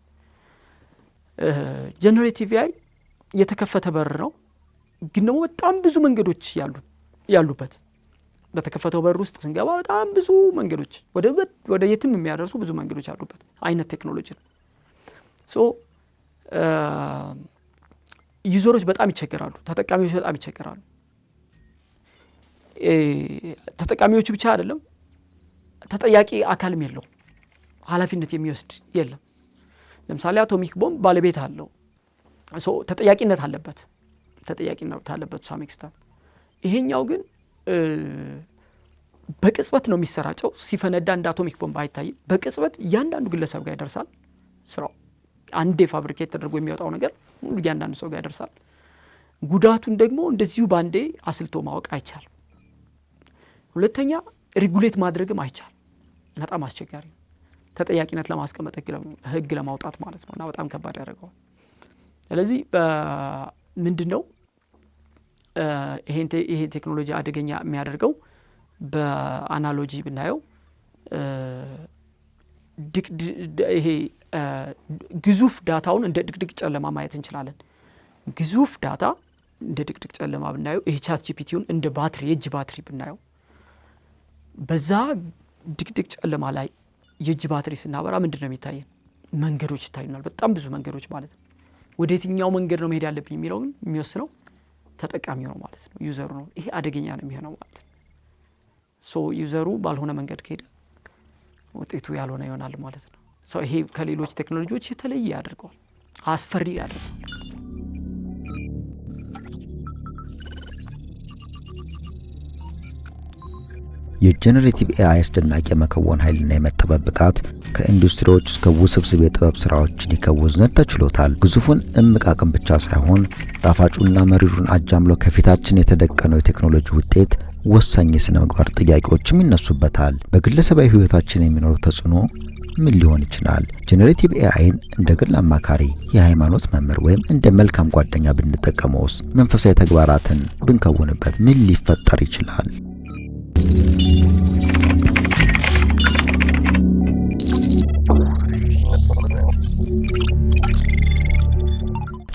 ጀነሬቲቭ AI የተከፈተ በር ነው ግን ደግሞ በጣም ብዙ መንገዶች ያሉበት በተከፈተው በር ውስጥ ስንገባ በጣም ብዙ መንገዶች ወደ የትም የሚያደርሱ ብዙ መንገዶች አሉበት አይነት ቴክኖሎጂ ነው ዩዘሮች በጣም ይቸገራሉ ተጠቃሚዎች በጣም ይቸገራሉ ተጠቃሚዎች ብቻ አይደለም ተጠያቂ አካልም የለው ኃላፊነት የሚወስድ የለም ለምሳሌ አቶሚክ ቦምብ ባለቤት አለው ተጠያቂነት አለበት ሳሜክስታ ይሄኛው ግን በቅጽበት ነው የሚሰራጨው ሲፈነዳ እንደ አቶሚክ ቦምብ አይታይም በቅጽበት እያንዳንዱ ግለሰብ ጋር ይደርሳል ስራው አንዴ ፋብሪኬት ተደርጎ የሚወጣው ነገር ሁሉ እያንዳንዱ ሰው ጋር ይደርሳል ጉዳቱን ደግሞ እንደዚሁ ባንዴ አስልቶ ማወቅ አይቻልም ሁለተኛ ሬጉሌት ማድረግም አይቻልም በጣም አስቸጋሪ ተጠያቂነት ለማስቀመጥ ህግ ለማውጣት ማለት ነውና በጣም ከባድ ያደርገዋል ስለዚህ ምንድነው ይሄ ቴክኖሎጂ አደገኛ የሚያደርገው በአናሎጂ ብናየው ይሄ ግዙፍ ዳታውን እንደ ድቅድቅ ጨለማ ማየት እንችላለን ግዙፍ ዳታ እንደ ድቅድቅ ጨለማ ብናየው ይሄ ቻት ጂፒቲውን እንደ ባትሪ የእጅ ባትሪ ብናየው በዛ ድቅድቅ ጨለማ ላይ የእጅ ባትሪ ስናበራ ምንድነው የሚታየን መንገዶች ይታዩናል በጣም ብዙ መንገዶች ማለት ነው ወዴትኛው መንገድ ነው መሄድ ያለብኝ የሚለው የሚወስነው ተጠቃሚው ነው ማለት ነው ዩዘሩ ነው ይሄ አደገኛ ነው የሚሆነው ማለት ነው ሶ ዩዘሩ ባልሆነ መንገድ ከሄደ ውጤቱ ያልሆነ ይሆናል ማለት ነው ሶ ይሄ ከሌሎች ቴክኖሎጂዎች የተለየ ያደርገዋል አስፈሪ ያደርገዋል የጀነሬቲቭ ኤአይ አስደናቂ የመከወን ኃይልና የመጠበብ ብቃት ከኢንዱስትሪዎች እስከ ውስብስብ የጥበብ ስራዎችን ይከውን ዘንድ ተችሎታል። ግዙፉን እምቅ አቅም ብቻ ሳይሆን ጣፋጩና መሪሩን አጃምሎ ከፊታችን የተደቀነው የቴክኖሎጂ ውጤት ወሳኝ የሥነ ምግባር ጥያቄዎችም ይነሱበታል። በግለሰባዊ ሕይወታችን የሚኖረው ተጽዕኖ ምን ሊሆን ይችላል? ጀነሬቲቭ ኤአይን እንደ ግል አማካሪ፣ የሃይማኖት መምህር ወይም እንደ መልካም ጓደኛ ብንጠቀመውስ? መንፈሳዊ ተግባራትን ብንከውንበት ምን ሊፈጠር ይችላል?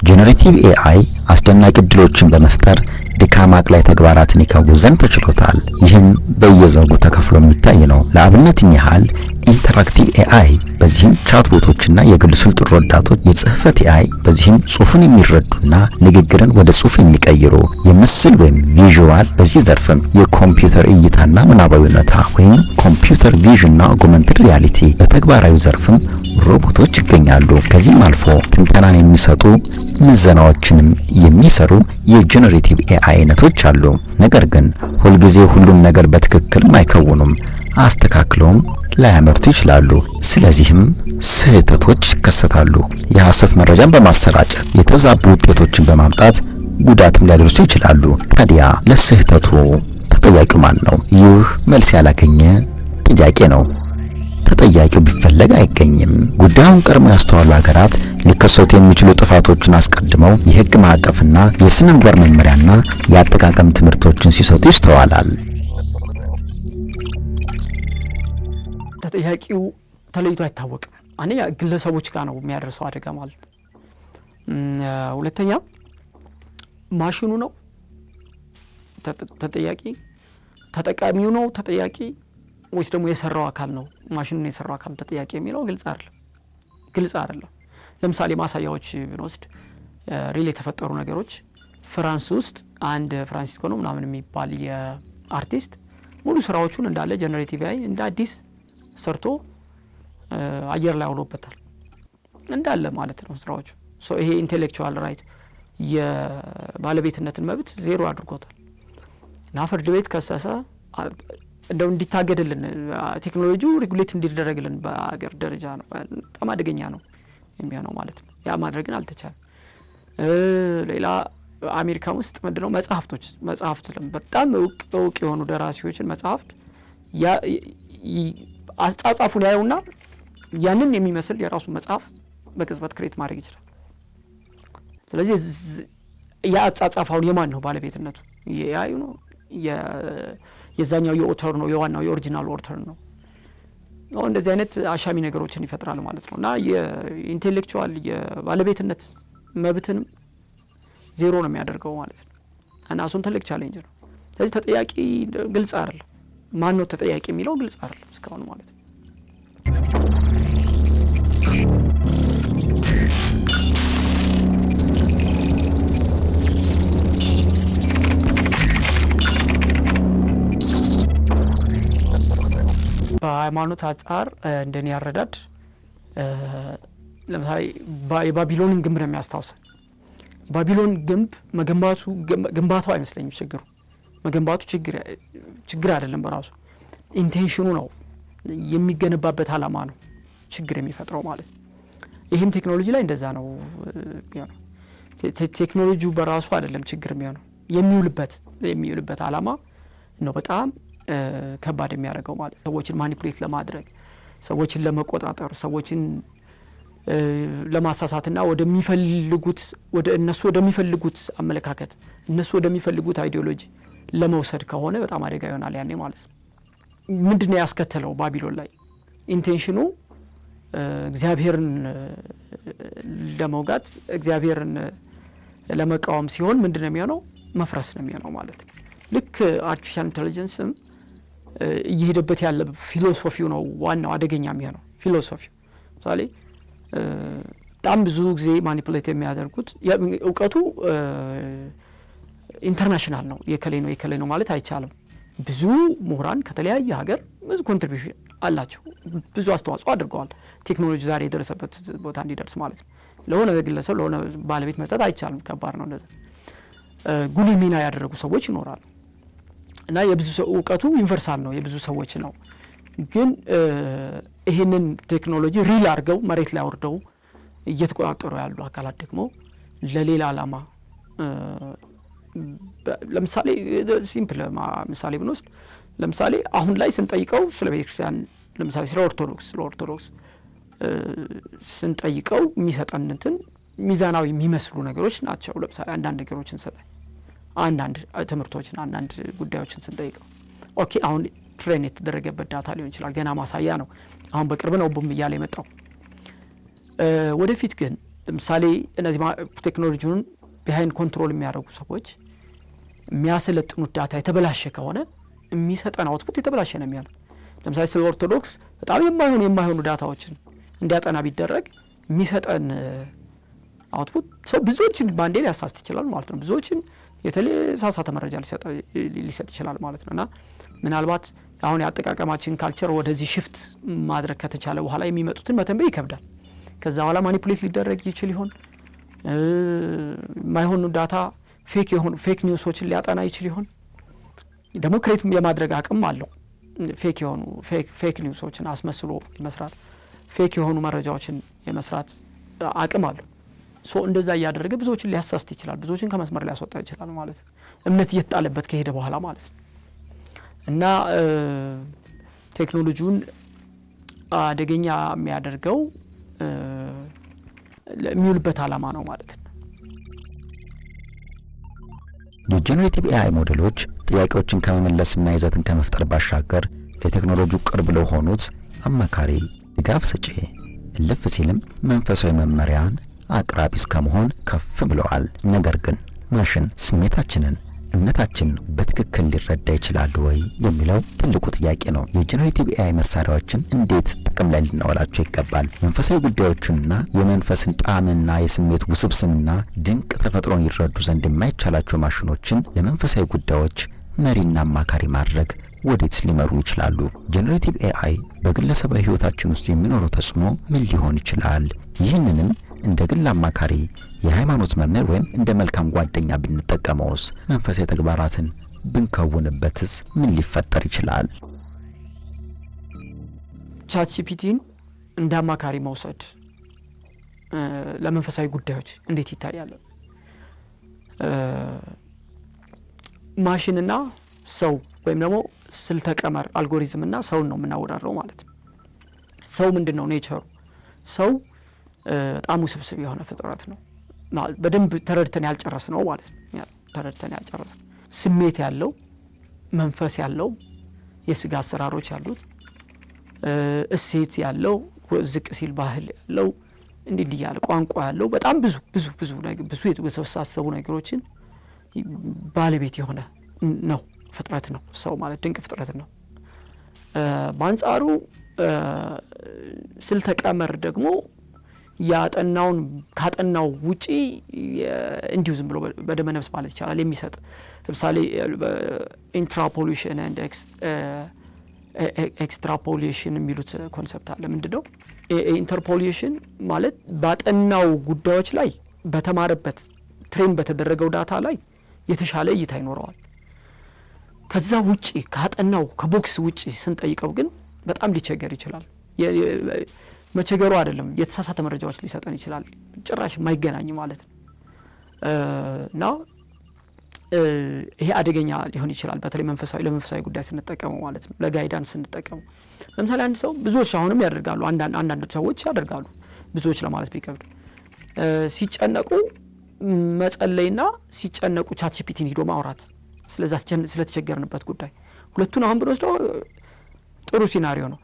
ጀነሬቲቭ ኤአይ አስደናቂ ዕድሎችን በመፍጠር ድካም አቅላይ ተግባራትን ይከውን ዘንድ ተችሎታል። ይህም በየዘርፉ ተከፍሎ የሚታይ ነው። ለአብነትም ያህል ኢንተራክቲቭ ኤአይ በዚህም ቻትቦቶችና የግል ስልጡን ረዳቶች፣ የጽህፈት ኤአይ በዚህም ጽሁፍን የሚረዱና ንግግርን ወደ ጽሁፍ የሚቀይሩ፣ የምስል ወይም ቪዥዋል በዚህ ዘርፍም የኮምፒውተር እይታና ምናባዊ እውነታ ወይም ኮምፒውተር ቪዥንና ኦግመንትድ ሪያሊቲ፣ በተግባራዊ ዘርፍም ሮቦቶች ይገኛሉ። ከዚህም አልፎ ትንተናን የሚሰጡ ምዘናዎችንም የሚሰሩ የጀነሬቲቭ ኤአይ አይነቶች አሉ። ነገር ግን ሁልጊዜ ሁሉም ነገር በትክክል አይከውኑም፣ አስተካክለውም ላያመርቱ ይችላሉ። ስለዚህም ስህተቶች ይከሰታሉ። የሐሰት መረጃን በማሰራጨት የተዛቡ ውጤቶችን በማምጣት ጉዳትም ሊያደርሱ ይችላሉ። ታዲያ ለስህተቱ ተጠያቂው ማን ነው? ይህ መልስ ያላገኘ ጥያቄ ነው። ተጠያቂው ቢፈለግ አይገኝም። ጉዳዩን ቀድመው ያስተዋሉ ሀገራት ሊከሰቱ የሚችሉ ጥፋቶችን አስቀድመው የሕግ ማዕቀፍና የሥነ ምግባር መመሪያና የአጠቃቀም ትምህርቶችን ሲሰጡ ይስተዋላል። ተጠያቂው ተለይቶ አይታወቅም። አንደኛ ግለሰቦች ጋር ነው የሚያደርሰው አደጋ ማለት ነው። ሁለተኛ ማሽኑ ነው ተጠያቂ፣ ተጠቃሚው ነው ተጠያቂ ወይስ ደግሞ የሰራው አካል ነው? ማሽኑን የሰራው አካል ተጠያቂ የሚለው ግልጽ አይደለም። ለምሳሌ ማሳያዎች ብንወስድ ሪል የተፈጠሩ ነገሮች ፍራንስ ውስጥ አንድ ፍራንሲስኮ ነው ምናምን የሚባል የአርቲስት ሙሉ ስራዎቹን እንዳለ ጀነሬቲቭ ኤአይ እንደ አዲስ ሰርቶ አየር ላይ አውሎበታል እንዳለ ማለት ነው ስራዎቹ። ሶ ይሄ ኢንቴሌክቹዋል ራይት የባለቤትነትን መብት ዜሮ አድርጎታል እና ፍርድ ቤት ከሰሰ። እንደው እንዲታገድልን ቴክኖሎጂው ሬጉሌት እንዲደረግልን በአገር ደረጃ ነው። በጣም አደገኛ ነው የሚሆነው ማለት ነው። ያ ማድረግን አልተቻለም። ሌላ አሜሪካ ውስጥ ምንድነው መጽሐፍት በጣም እውቅ የሆኑ ደራሲዎችን መጽሐፍት አጻጻፉን ያዩና ያንን የሚመስል የራሱ መጽሐፍ በቅጽበት ክሬት ማድረግ ይችላል። ስለዚህ ያ አጻጻፋውን የማን ነው ባለቤትነቱ? የኤአይ ነው? የዛኛው የኦተር ነው? የዋናው የኦሪጂናል ኦተር ነው? እንደዚህ አይነት አሻሚ ነገሮችን ይፈጥራል ማለት ነው። እና የኢንቴሌክቹዋል የባለቤትነት መብትንም ዜሮ ነው የሚያደርገው ማለት ነው። እና እሱም ትልቅ ቻሌንጅ ነው። ስለዚህ ተጠያቂ ግልጽ አይደለም። ማን ነው ተጠያቂ የሚለው ግልጽ አይደለም እስካሁን ማለት ነው። በሃይማኖት አንጻር እንደኔ ያረዳድ ለምሳሌ የባቢሎንን ግንብ ነው የሚያስታውሰን። ባቢሎን ግንብ ግንባታው አይመስለኝም ችግሩ። መገንባቱ ችግር አይደለም በራሱ ኢንቴንሽኑ ነው የሚገነባበት ዓላማ ነው ችግር የሚፈጥረው ማለት ነው። ይህም ቴክኖሎጂ ላይ እንደዛ ነው የሚሆነው። ቴክኖሎጂው በራሱ አይደለም ችግር የሚሆነው የሚውልበት ዓላማ ነው በጣም ከባድ የሚያደርገው ማለት ነው። ሰዎችን ማኒፑሌት ለማድረግ፣ ሰዎችን ለመቆጣጠር፣ ሰዎችን ለማሳሳትና እነሱ ወደሚፈልጉት አመለካከት፣ እነሱ ወደሚፈልጉት አይዲዮሎጂ ለመውሰድ ከሆነ በጣም አደጋ ይሆናል ያኔ ማለት ነው። ምንድነው ያስከተለው ባቢሎን ላይ? ኢንቴንሽኑ እግዚአብሔርን ለመውጋት፣ እግዚአብሔርን ለመቃወም ሲሆን ምንድነው የሚሆነው? መፍረስ ነው የሚሆነው ማለት ነው። ልክ አርቲፊሻል ኢንተለጀንስም እየሄደበት ያለ ፊሎሶፊው ነው ዋናው አደገኛ የሚሆነው ፊሎሶፊው። ምሳሌ በጣም ብዙ ጊዜ ማኒፑሌት የሚያደርጉት እውቀቱ ኢንተርናሽናል ነው። የከሌ ነው ማለት አይቻልም። ብዙ ምሁራን ከተለያየ ሀገር ብዙ ኮንትሪቢዩሽን አላቸው፣ ብዙ አስተዋጽኦ አድርገዋል ቴክኖሎጂ ዛሬ የደረሰበት ቦታ እንዲደርስ ማለት ነው። ለሆነ ግለሰብ ለሆነ ባለቤት መስጠት አይቻልም፣ ከባድ ነው። እንደዛ ጉልህ ሚና ያደረጉ ሰዎች ይኖራሉ እና የብዙ ሰው እውቀቱ ዩኒቨርሳል ነው፣ የብዙ ሰዎች ነው። ግን ይህንን ቴክኖሎጂ ሪል አድርገው መሬት ላይ አውርደው እየተቆጣጠሩ ያሉ አካላት ደግሞ ለሌላ ዓላማ ለምሳሌ ሲምፕል ምሳሌ ብንወስድ ለምሳሌ አሁን ላይ ስንጠይቀው ስለ ቤተክርስቲያን ለምሳሌ ስለ ኦርቶዶክስ ስንጠይቀው የሚሰጠን እንትን ሚዛናዊ የሚመስሉ ነገሮች ናቸው። ለምሳሌ አንዳንድ ነገሮችን አንዳንድ ትምህርቶችን አንዳንድ ጉዳዮችን ስንጠይቀው ኦኬ አሁን ትሬን የተደረገበት ዳታ ሊሆን ይችላል፣ ገና ማሳያ ነው፣ አሁን በቅርብ ነው ቡም እያለ የመጣው። ወደፊት ግን ለምሳሌ እነዚህ ቴክኖሎጂውን ቢሃይንድ ኮንትሮል የሚያደርጉ ሰዎች የሚያሰለጥኑት ዳታ የተበላሸ ከሆነ የሚሰጠን አውትፑት የተበላሸ ነው የሚሆነው። ለምሳሌ ስለ ኦርቶዶክስ በጣም የማይሆኑ ዳታዎችን እንዲያጠና ቢደረግ የሚሰጠን አውትፑት ሰው ብዙዎችን ባንዴ ሊያሳስት ይችላል ማለት ነው። ብዙዎችን የተሳሳተ መረጃ ሊሰጥ ይችላል ማለት ነው። እና ምናልባት አሁን የአጠቃቀማችን ካልቸር ወደዚህ ሽፍት ማድረግ ከተቻለ በኋላ የሚመጡትን መተንበይ ይከብዳል። ከዛ በኋላ ማኒፑሌት ሊደረግ ይችል ይሆን? የማይሆኑ ዳታ ፌክ ኒውሶችን ሊያጠና ይችል ይሆን? ደግሞ ክሬት የማድረግ አቅም አለው። ፌክ ኒውሶችን አስመስሎ የመስራት ፌክ የሆኑ መረጃዎችን የመስራት አቅም አለው። እንደዛ እያደረገ ብዙዎችን ሊያሳስት ይችላል፣ ብዙዎችን ከመስመር ሊያስወጣ ይችላል ማለት ነው፣ እምነት እየተጣለበት ከሄደ በኋላ ማለት ነው። እና ቴክኖሎጂውን አደገኛ የሚያደርገው የሚውልበት ዓላማ ነው ማለት ነው። የጄኔሬቲቭ ኤአይ ሞዴሎች ጥያቄዎችን ከመመለስና ይዘትን ከመፍጠር ባሻገር ለቴክኖሎጂው ቅርብ ለሆኑት አማካሪ፣ ድጋፍ ሰጪ፣ እልፍ ሲልም መንፈሳዊ መመሪያን አቅራቢ እስከመሆን ከፍ ብለዋል። ነገር ግን ማሽን ስሜታችንን፣ እምነታችንን በትክክል ሊረዳ ይችላል ወይ የሚለው ትልቁ ጥያቄ ነው። የጄኔሬቲቭ ኤአይ መሳሪያዎችን እንዴት ጥቅም ላይ ልናውላቸው ይገባል? መንፈሳዊ ጉዳዮችንና የመንፈስን ጣዕምና የስሜት ውስብስብና ድንቅ ተፈጥሮን ይረዱ ዘንድ የማይቻላቸው ማሽኖችን ለመንፈሳዊ ጉዳዮች መሪና አማካሪ ማድረግ ወዴት ሊመሩ ይችላሉ? ጄኔሬቲቭ ኤአይ በግለሰባዊ ህይወታችን ውስጥ የሚኖረው ተጽዕኖ ምን ሊሆን ይችላል? ይህንንም እንደ ግል አማካሪ፣ የሃይማኖት መምህር ወይም እንደ መልካም ጓደኛ ብንጠቀመውስ? መንፈሳዊ ተግባራትን ብንከውንበትስ ምን ሊፈጠር ይችላል? ቻትጂፒቲን እንደ አማካሪ መውሰድ ለመንፈሳዊ ጉዳዮች እንዴት ይታያል? ማሽንና ሰው ወይም ደግሞ ስልተ ቀመር አልጎሪዝምና ሰውን ነው የምናወዳድረው ማለት ነው። ሰው ምንድነው ኔቸሩ? ሰው በጣም ውስብስብ የሆነ ፍጥረት ነው። በደንብ ተረድተን ያልጨረስ ነው ማለት ነው። ተረድተን ያልጨረስ ነው። ስሜት ያለው፣ መንፈስ ያለው፣ የስጋ አሰራሮች ያሉት፣ እሴት ያለው፣ ዝቅ ሲል ባህል ያለው፣ እንዲህ ያለ ቋንቋ ያለው፣ በጣም ብዙ የተወሳሰቡ ነገሮችን ባለቤት የሆነ ነው ፍጥረት ነው ሰው ማለት። ድንቅ ፍጥረት ነው። በአንጻሩ ስልተ ቀመር ደግሞ ያጠናውን ካጠናው ውጪ እንዲሁ ዝም ብሎ በደመ ነፍስ ማለት ይቻላል የሚሰጥ ለምሳሌ ኢንትራፖሌሽን ኤንድ ኤክስትራፖሌሽን የሚሉት ኮንሰፕት አለ። ምንድነው ኢንተርፖሌሽን ማለት? ባጠናው ጉዳዮች ላይ በተማረበት ትሬን በተደረገው ዳታ ላይ የተሻለ እይታ ይኖረዋል። ከዛ ውጪ ካጠናው ከቦክስ ውጪ ስንጠይቀው ግን በጣም ሊቸገር ይችላል። መቸገሩ አይደለም የተሳሳተ መረጃዎች ሊሰጠን ይችላል፣ ጭራሽ የማይገናኝ ማለት ነው። እና ይሄ አደገኛ ሊሆን ይችላል፣ በተለይ ለመንፈሳዊ ጉዳይ ስንጠቀመው ማለት ነው፣ ለጋይዳንስ ስንጠቀመው። ለምሳሌ አንድ ሰው ብዙዎች አሁንም ያደርጋሉ፣ አንዳንድ ሰዎች ያደርጋሉ፣ ብዙዎች ለማለት ቢከብድ ሲጨነቁ መጸለይና ሲጨነቁ ቻትጂፒቲን ሄዶ ማውራት ስለተቸገርንበት ጉዳይ፣ ሁለቱን አሁን ብንወስደው ጥሩ ሲናሪዮ ነው።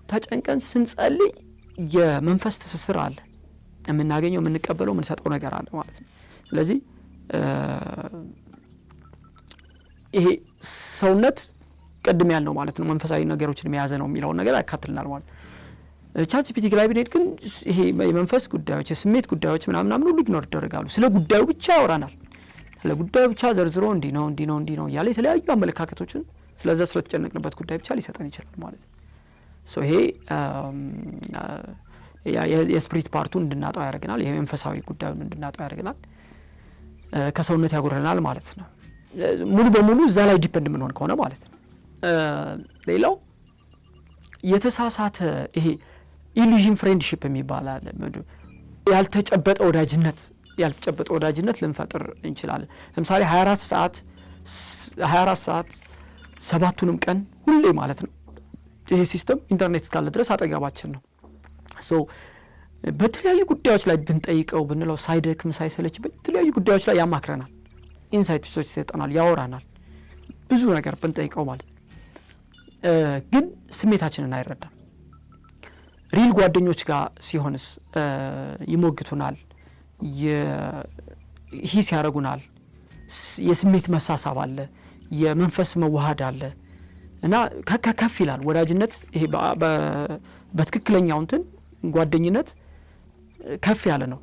ተጨንቀን ስንጸልይ የመንፈስ ትስስር አለ፣ የምናገኘው የምንቀበለው የምንሰጠው ነገር አለ ማለት ነው። ስለዚህ ይሄ ሰውነት ቅድም ያልነው ማለት ነው መንፈሳዊ ነገሮችን የያዘ ነው የሚለውን ነገር ያካትልናል ማለት ቻትጂፒቲ ላይ ብንሄድ ግን ይሄ የመንፈስ ጉዳዮች የስሜት ጉዳዮች ምናምን ሁሉ ኢግኖር ይደረጋሉ። ስለ ጉዳዩ ብቻ ያወራናል። ስለ ጉዳዩ ብቻ ዘርዝሮ እንዲህ ነው እያለ የተለያዩ አመለካከቶችን ስለዛ ስለተጨነቅንበት ጉዳይ ብቻ ሊሰጠን ይችላል ማለት ነው። ይሄ የስፒሪት ፓርቱን እንድናጣው ያደርገናል። ይሄ መንፈሳዊ ጉዳዩን እንድናጣው ያደርገናል። ከሰውነት ያጎረናል ማለት ነው። ሙሉ በሙሉ እዛ ላይ ዲፔንድ የምንሆን ከሆነ ማለት ነው። ሌላው የተሳሳተ ይሄ ኢሉዥን ፍሬንድሺፕ የሚባል አለ። ያልተጨበጠ ወዳጅነት ልንፈጥር እንችላለን። ለምሳሌ 24 ሰዓት ሰባቱንም ቀን ሁሌ ማለት ነው ይሄ ሲስተም ኢንተርኔት እስካለ ድረስ አጠገባችን ነው። በተለያዩ ጉዳዮች ላይ ብንጠይቀው ብንለው ሳይደክም ሳይሰለች በተለያዩ ጉዳዮች ላይ ያማክረናል፣ ኢንሳይቶች ይሰጠናል፣ ያወራናል ብዙ ነገር ብንጠይቀው ማለት ግን ስሜታችንን አይረዳም። ሪል ጓደኞች ጋር ሲሆንስ ይሞግቱናል፣ ሂስ ያደርጉናል፣ የስሜት መሳሳብ አለ፣ የመንፈስ መዋሃድ አለ እና ከፍ ይላል ወዳጅነት። ይሄ በትክክለኛው እንትን ጓደኝነት ከፍ ያለ ነው።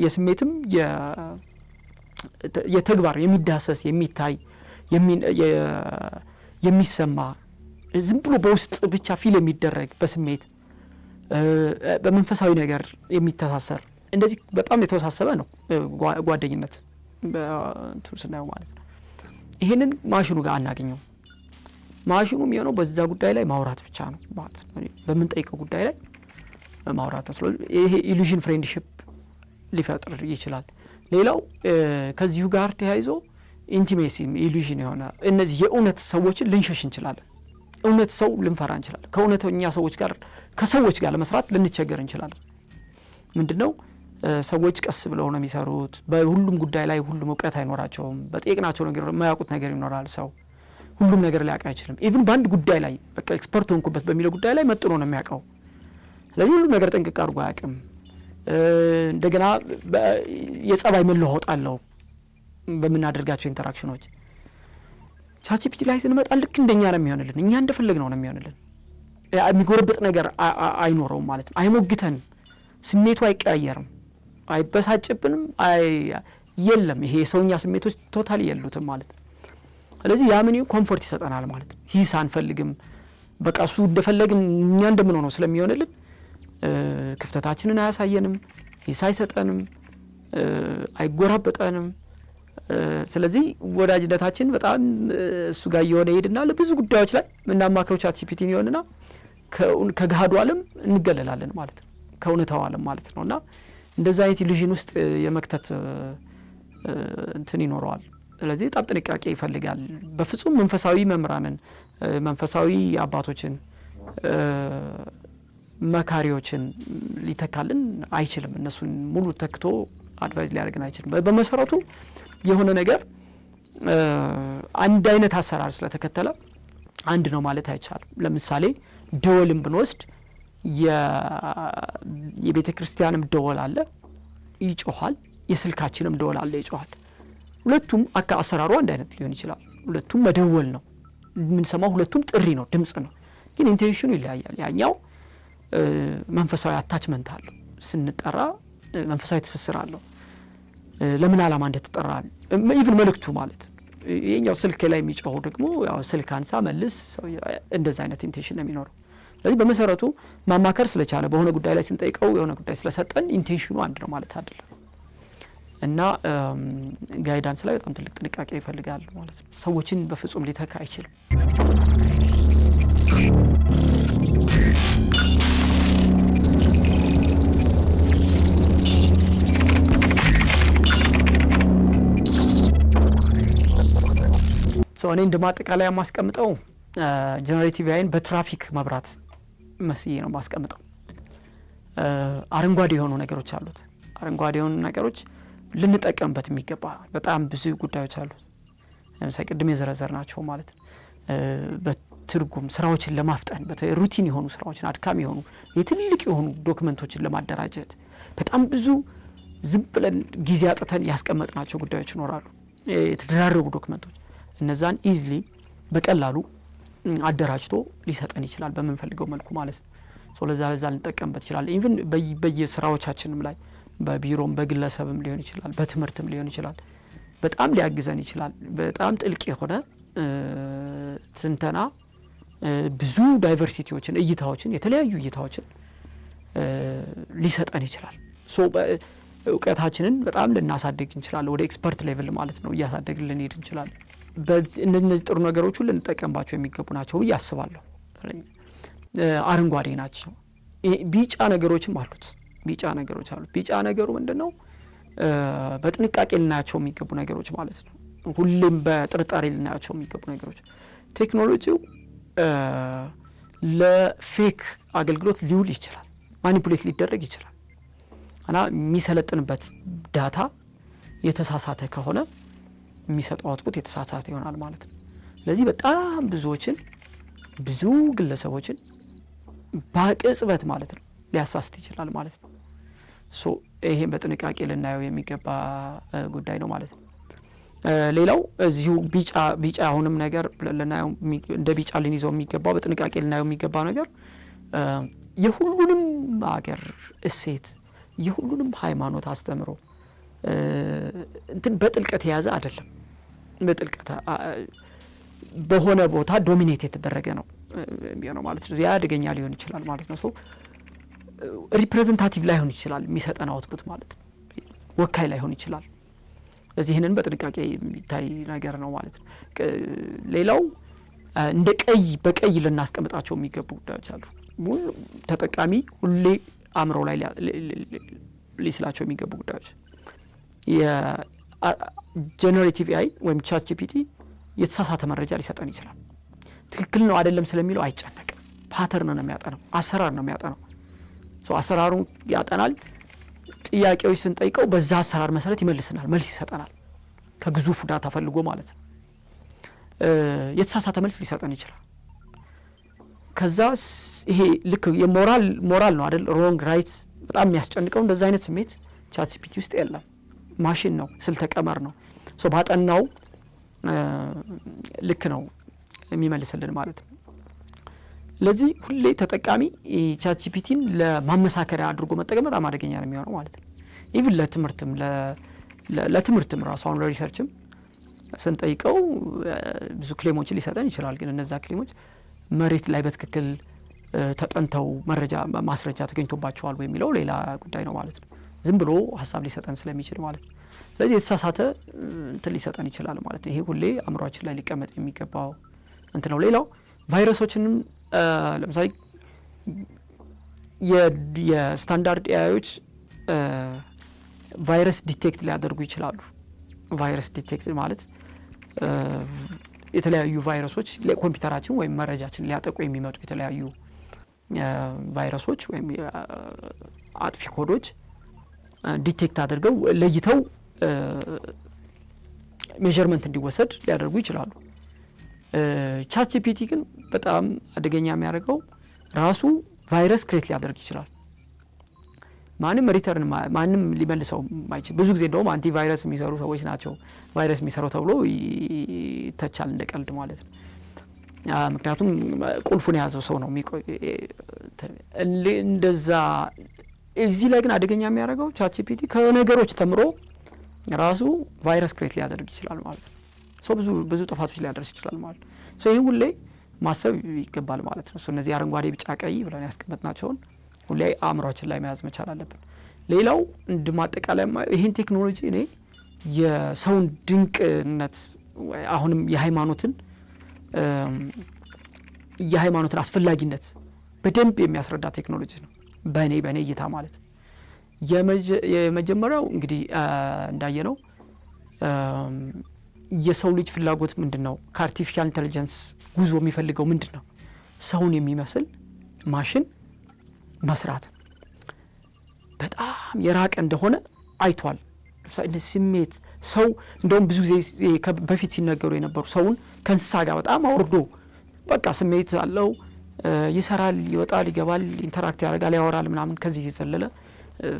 የስሜትም የተግባር የሚዳሰስ የሚታይ የሚሰማ ዝም ብሎ በውስጥ ብቻ ፊል የሚደረግ በስሜት በመንፈሳዊ ነገር የሚተሳሰር እንደዚህ በጣም የተወሳሰበ ነው ጓደኝነት ስናየው ማለት ነው። ይሄንን ማሽኑ ጋር አናገኘው። ማሽኑ የሚሆነው በዛ ጉዳይ ላይ ማውራት ብቻ ነው ማለት ነው። በምንጠይቀው ጉዳይ ላይ ማውራት ነው። ይሄ ኢሉዥን ፍሬንድሺፕ ሊፈጥር ይችላል። ሌላው ከዚሁ ጋር ተያይዞ ኢንቲሜሲም ኢሉዥን የሆነ እነዚህ የእውነት ሰዎችን ልንሸሽ እንችላለን። እውነት ሰው ልንፈራ እንችላለን። ከእውነተኛ ከሰዎች ጋር ለመስራት ልንቸገር እንችላለን። ምንድነው ሰዎች ቀስ ብለው ነው የሚሰሩት። በሁሉም ጉዳይ ላይ ሁሉም እውቀት አይኖራቸውም። በጠየቅናቸው ነገር የማያውቁት ነገር ይኖራል። ሰው ሁሉም ነገር ሊያውቅ አይችልም። ኢቭን በአንድ ጉዳይ ላይ በቃ ኤክስፐርት ሆንኩበት በሚለው ጉዳይ ላይ መጥኖ ነው የሚያውቀው። ስለዚህ ሁሉም ነገር ጥንቅቅ አድርጎ አያውቅም። እንደገና የጸባይ መለዋወጥ አለው በምናደርጋቸው ኢንተራክሽኖች። ቻትጂፒቲ ላይ ስንመጣ ልክ እንደኛ ነው የሚሆንልን። እኛ እንደፈለግነው ነው የሚሆንልን። የሚጎረብጥ ነገር አይኖረውም ማለት ነው። አይሞግተንም። ስሜቱ አይቀያየርም። አይበሳጭብንም። የለም ይሄ የሰውኛ ስሜቶች ቶታሊ የሉትም ማለት ነው። ስለዚህ ያ ምን ኮምፎርት ይሰጠናል ማለት ነው። ሂስ አንፈልግም። በቃ እሱ እንደፈለግን እኛ እንደምንሆነው ስለሚሆንልን ክፍተታችንን አያሳየንም፣ ሂስ አይሰጠንም፣ አይጎራበጠንም። ስለዚህ ወዳጅነታችን በጣም እሱ ጋር እየሆነ ይሄድና ለብዙ ጉዳዮች ላይ ምናማክረው ቻትጂፒቲን ይሆንና ከገሃዱ ዓለም እንገለላለን ማለት ነው፣ ከእውነታው ዓለም ማለት ነው። እና እንደዛ አይነት ኢሉዥን ውስጥ የመክተት እንትን ይኖረዋል። ስለዚህ በጣም ጥንቃቄ ይፈልጋል። በፍጹም መንፈሳዊ መምህራንን፣ መንፈሳዊ አባቶችን፣ መካሪዎችን ሊተካልን አይችልም። እነሱን ሙሉ ተክቶ አድቫይዝ ሊያደርግን አይችልም። በመሰረቱ የሆነ ነገር አንድ አይነት አሰራር ስለተከተለ አንድ ነው ማለት አይቻልም። ለምሳሌ ደወልን ብንወስድ የቤተ ክርስቲያንም ደወል አለ፣ ይጮሃል። የስልካችንም ደወል አለ፣ ይጮሃል። ሁለቱም አሰራሩ አንድ አይነት ሊሆን ይችላል። ሁለቱም መደወል ነው የምንሰማው፣ ሁለቱም ጥሪ ነው፣ ድምጽ ነው። ግን ኢንቴንሽኑ ይለያያል። ያኛው መንፈሳዊ አታችመንት አለው፣ ስንጠራ መንፈሳዊ ትስስር አለው። ለምን ዓላማ እንደተጠራ ኢቭን መልእክቱ ማለት ይሄኛው ስልክ ላይ የሚጮው ደግሞ ያው ስልክ አንሳ መልስ እንደዛ አይነት ኢንቴንሽን ነው የሚኖረው። ስለዚህ በመሰረቱ ማማከር ስለቻለ በሆነ ጉዳይ ላይ ስንጠይቀው የሆነ ጉዳይ ስለሰጠን ኢንቴንሽኑ አንድ ነው ማለት አይደለም። እና ጋይዳንስ ላይ በጣም ትልቅ ጥንቃቄ ይፈልጋል ማለት ነው። ሰዎችን በፍጹም ሊተካ አይችልም። እኔ እንደማጠቃለያ የማስቀምጠው ጀነሬቲቭ አይን በትራፊክ መብራት መስዬ ነው ማስቀምጠው። አረንጓዴ የሆኑ ነገሮች አሉት። አረንጓዴ የሆኑ ነገሮች ልንጠቀምበት የሚገባ በጣም ብዙ ጉዳዮች አሉት። ለምሳሌ ቅድም የዘረዘርናቸው ማለት ነው። በትርጉም ስራዎችን ለማፍጠን ሩቲን የሆኑ ስራዎችን፣ አድካሚ የሆኑ የትልቅ የሆኑ ዶክመንቶችን ለማደራጀት በጣም ብዙ ዝም ብለን ጊዜ አጥተን ያስቀመጥናቸው ጉዳዮች ይኖራሉ። የተደራረቡ ዶክመንቶች እነዛን ኢዝሊ በቀላሉ አደራጅቶ ሊሰጠን ይችላል በመንፈልገው መልኩ ማለት ነው። ለዛ ልንጠቀምበት ይችላል። ኢቭን በየስራዎቻችንም ላይ በቢሮም በግለሰብም ሊሆን ይችላል፣ በትምህርትም ሊሆን ይችላል። በጣም ሊያግዘን ይችላል። በጣም ጥልቅ የሆነ ትንተና ብዙ ዳይቨርሲቲዎችን እይታዎችን የተለያዩ እይታዎችን ሊሰጠን ይችላል። እውቀታችንን በጣም ልናሳድግ እንችላለን። ወደ ኤክስፐርት ሌቭል ማለት ነው እያሳደግን ልንሄድ እንችላለን። እነዚህ ጥሩ ነገሮች ሁሉ ልንጠቀምባቸው የሚገቡ ናቸው ብዬ አስባለሁ። አረንጓዴ ናቸው። ቢጫ ነገሮችም አሉት። ቢጫ ነገሩ ምንድነው? በጥንቃቄ ልናያቸው የሚገቡ ነገሮች ማለት ነው። ሁሌም በጥርጣሬ ልናያቸው የሚገቡ ነገሮች። ቴክኖሎጂው ለፌክ አገልግሎት ሊውል ይችላል፣ ማኒፑሌት ሊደረግ ይችላል እና የሚሰለጥንበት ዳታ የተሳሳተ ከሆነ የሚሰጠው አውትፑት የተሳሳተ ይሆናል ማለት ነው። ስለዚህ በጣም ብዙ ግለሰቦችን በቅጽበት ማለት ነው ሊያሳስት ይችላል ማለት ነው። ይሄን በጥንቃቄ ልናየው የሚገባ ጉዳይ ነው ማለት ነው። ሌላው እዚሁ ቢጫ አሁንም ነገር ልናየው እንደ ቢጫ ልንይዘው የሚገባው በጥንቃቄ ልናየው የሚገባው ነገር የሁሉንም ሀገር እሴት የሁሉንም ሃይማኖት አስተምሮ እንትን በጥልቀት የያዘ አይደለም። በጥልቀት በሆነ ቦታ ዶሚኔት የተደረገ ነው የሚሆነው ማለት ነው። ያ አደገኛ ሊሆን ይችላል ማለት ነው። ሪፕሬዘንታቲቭ ላይሆን ይችላል የሚሰጠን አውትፑት ማለት ነው። ወካይ ላይሆን ይችላል። እዚህንን በጥንቃቄ የሚታይ ነገር ነው ማለት ነው። ሌላው እንደ በቀይ ልናስቀምጣቸው የሚገቡ ጉዳዮች አሉ። ተጠቃሚ ሁሌ አእምሮ ላይ ሊስላቸው የሚገቡ ጉዳዮች የጄነሬቲቭ ኤአይ ወይም ቻት ጂፒቲ የተሳሳተ መረጃ ሊሰጠን ይችላል። ትክክል ነው አይደለም ስለሚለው አይጨነቅም። ፓተርን ነው የሚያጠናው፣ አሰራር ነው የሚያጠናው። አሰራሩን ያጠናል። ጥያቄዎች ስንጠይቀው በዛ አሰራር መሰረት ይመልስናል፣ መልስ ይሰጠናል። ከግዙፍ ዳታ ፈልጎ ማለት ነው። የተሳሳተ መልስ ሊሰጠን ይችላል። ከዛ ይሄ ልክ የሞራል ነው አይደል? ሮንግ ራይት በጣም የሚያስጨንቀው እንደዛ አይነት ስሜት ቻት ጂፒቲ ውስጥ የለም። ማሽን ነው፣ ስልተ ቀመር ነው። ባጠናው ልክ ነው የሚመልስልን ማለት ነው። ለዚህ ሁሌ ተጠቃሚ ቻት ጂፒቲን ለማመሳከሪያ አድርጎ መጠቀም በጣም አደገኛ ነው የሚሆነው ማለት ነው። ኢቭን ለትምህርትም ራሱ አሁን ለሪሰርችም ስንጠይቀው ብዙ ክሌሞችን ሊሰጠን ይችላል። ግን እነዛ ክሌሞች መሬት ላይ በትክክል ተጠንተው ማስረጃ ተገኝቶባቸዋል ወይ የሚለው ሌላ ጉዳይ ነው ማለት ነው። ዝም ብሎ ሀሳብ ሊሰጠን ስለሚችል ማለት ነው። ስለዚህ የተሳሳተ እንትን ሊሰጠን ይችላል ማለት ነው። ይሄ ሁሌ አእምሯችን ላይ ሊቀመጥ የሚገባው እንትን ነው። ሌላው ቫይረሶችንም ለምሳሌ የስታንዳርድ ኤአይዎች ቫይረስ ዲቴክት ሊያደርጉ ይችላሉ። ቫይረስ ዲቴክት ማለት የተለያዩ ቫይረሶች ለኮምፒውተራችን ወይም መረጃችን ሊያጠቁ የሚመጡ የተለያዩ ቫይረሶች ወይም አጥፊ ኮዶች ዲቴክት አድርገው ለይተው ሜዠርመንት እንዲወሰድ ሊያደርጉ ይችላሉ። ቻት ጂፒቲ ግን በጣም አደገኛ የሚያደርገው ራሱ ቫይረስ ክሬት ሊያደርግ ይችላል። ማንም ሊመልሰው ማይችል። ብዙ ጊዜ እንደውም አንቲ ቫይረስ የሚሰሩ ሰዎች ናቸው ቫይረስ የሚሰሩ ተብሎ ይተቻል እንደ ቀልድ ማለት ነው። ምክንያቱም ቁልፉን የያዘው ሰው ነው እንደዛ። እዚህ ላይ ግን አደገኛ የሚያደርገው ቻት ጂፒቲ ከነገሮች ተምሮ ራሱ ቫይረስ ክሬት ሊያደርግ ይችላል ማለት ነው። ብዙ ጥፋቶች ሊያደርስ ይችላል ማለት ነው። ይህን ሁሌ ማሰብ ይገባል ማለት ነው። እነዚህ አረንጓዴ፣ ቢጫ፣ ቀይ ብለን ያስቀመጥናቸውን ሁሌ አእምሯችን ላይ መያዝ መቻል አለብን። ሌላው እንደማጠቃላይ ይህን ቴክኖሎጂ እኔ የሰውን ድንቅነት አሁንም የሃይማኖትን አስፈላጊነት በደንብ የሚያስረዳ ቴክኖሎጂ ነው በእኔ እይታ ማለት ነው። የመጀመሪያው እንግዲህ እንዳየነው የሰው ልጅ ፍላጎት ምንድነው? ከአርቲፊሻል ኢንተለጀንስ ጉዞ የሚፈልገው ምንድነው? ሰውን የሚመስል ማሽን መስራት በጣም የራቀ እንደሆነ አይቷል። ስሜት ሰው እንደውም ብዙ ጊዜ በፊት ሲነገሩ የነበሩ ሰውን ከእንስሳ ጋር በጣም አውርዶ በቃ ስሜት አለው፣ ይሰራል፣ ይወጣል፣ ይገባል፣ ኢንተራክት ያደርጋል፣ ያወራል ምናምን ከዚህ የዘለለ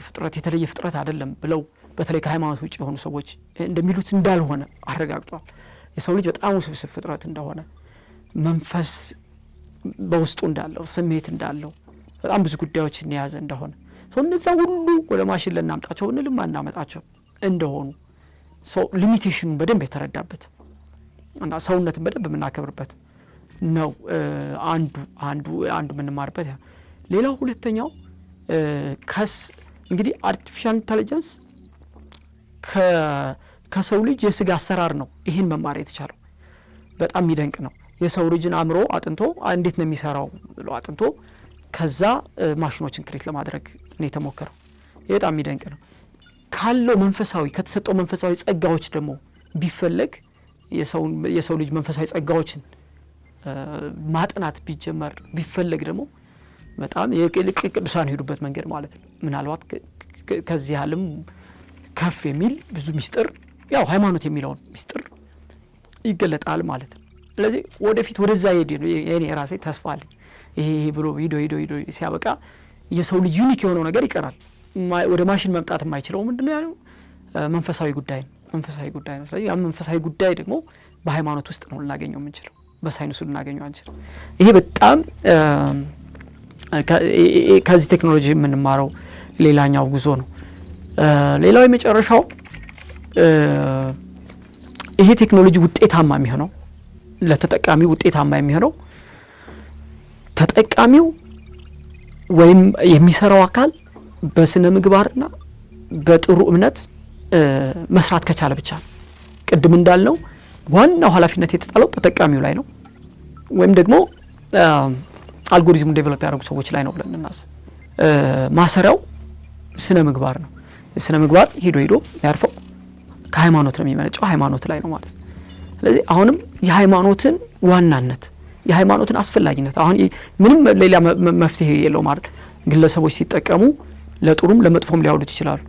ፍጥረት የተለየ ፍጥረት አይደለም ብለው በተለይ ከሃይማኖት ውጭ የሆኑ ሰዎች እንደሚሉት እንዳልሆነ አረጋግጧል። የሰው ልጅ በጣም ውስብስብ ፍጥረት እንደሆነ፣ መንፈስ በውስጡ እንዳለው፣ ስሜት እንዳለው በጣም ብዙ ጉዳዮችን የያዘ እንደሆነ እነዛ ሁሉ ወደ ማሽን ልናምጣቸው እንልም አናመጣቸው እንደሆኑ ሰው ሊሚቴሽኑን በደንብ የተረዳበት እና ሰውነትን በደንብ የምናከብርበት ነው አንዱ የምንማርበት። ሌላው ሁለተኛው እንግዲህ አርቲፊሻል ኢንተለጀንስ ከሰው ልጅ የስጋ አሰራር ነው ይህን መማር የተቻለው። በጣም የሚደንቅ ነው። የሰው ልጅን አእምሮ አጥንቶ እንዴት ነው የሚሰራው ብሎ አጥንቶ ከዛ ማሽኖችን ክሬት ለማድረግ ነው የተሞከረው። ይሄ በጣም የሚደንቅ ነው። ካለው ከተሰጠው መንፈሳዊ ጸጋዎች ደግሞ ቢፈለግ የሰው ልጅ መንፈሳዊ ጸጋዎችን ማጥናት ቢጀመር ቢፈለግ ደግሞ በጣም ቅዱሳን ሄዱበት መንገድ ማለት ነው። ምናልባት ከዚህ ዓለም ከፍ የሚል ብዙ ሚስጥር ያው ሃይማኖት የሚለውን ሚስጥር ይገለጣል ማለት ነው። ስለዚህ ወደፊት ወደዛ የኔ ራሴ ተስፋ አለኝ። ይሄ ብሎ ሂዶ ሲያበቃ የሰው ልጅ ዩኒክ የሆነው ነገር ይቀራል። ወደ ማሽን መምጣት የማይችለው ምንድነው ያለው መንፈሳዊ ጉዳይ ነው። ስለዚህ ያ መንፈሳዊ ጉዳይ ደግሞ በሃይማኖት ውስጥ ነው ልናገኘው የምንችለው፣ በሳይንሱ ልናገኘው አንችልም። ይሄ በጣም ከዚህ ቴክኖሎጂ የምንማረው ሌላኛው ጉዞ ነው። ሌላው የመጨረሻው ይሄ ቴክኖሎጂ ውጤታማ የሚሆነው ለተጠቃሚ ውጤታማ የሚሆነው ተጠቃሚው ወይም የሚሰራው አካል በስነ ምግባርና በጥሩ እምነት መስራት ከቻለ ብቻ ነው። ቅድም እንዳልነው ዋናው ኃላፊነት የተጣለው ተጠቃሚው ላይ ነው፣ ወይም ደግሞ አልጎሪዝሙ ዴቨሎፕ ያደረጉ ሰዎች ላይ ነው ብለን እናስብ። ማሰሪያው ስነ ምግባር ነው። ስነ ምግባር ሄዶ ያርፈው ከሃይማኖት ነው የሚመነጨው፣ ሃይማኖት ላይ ነው ማለት ነው። ስለዚህ አሁንም የሃይማኖትን ዋናነት የሃይማኖትን አስፈላጊነት አሁን ምንም ሌላ መፍትሄ የለው ማለት ግለሰቦች ሲጠቀሙ ለጥሩም ለመጥፎም ሊያውሉት ይችላሉ።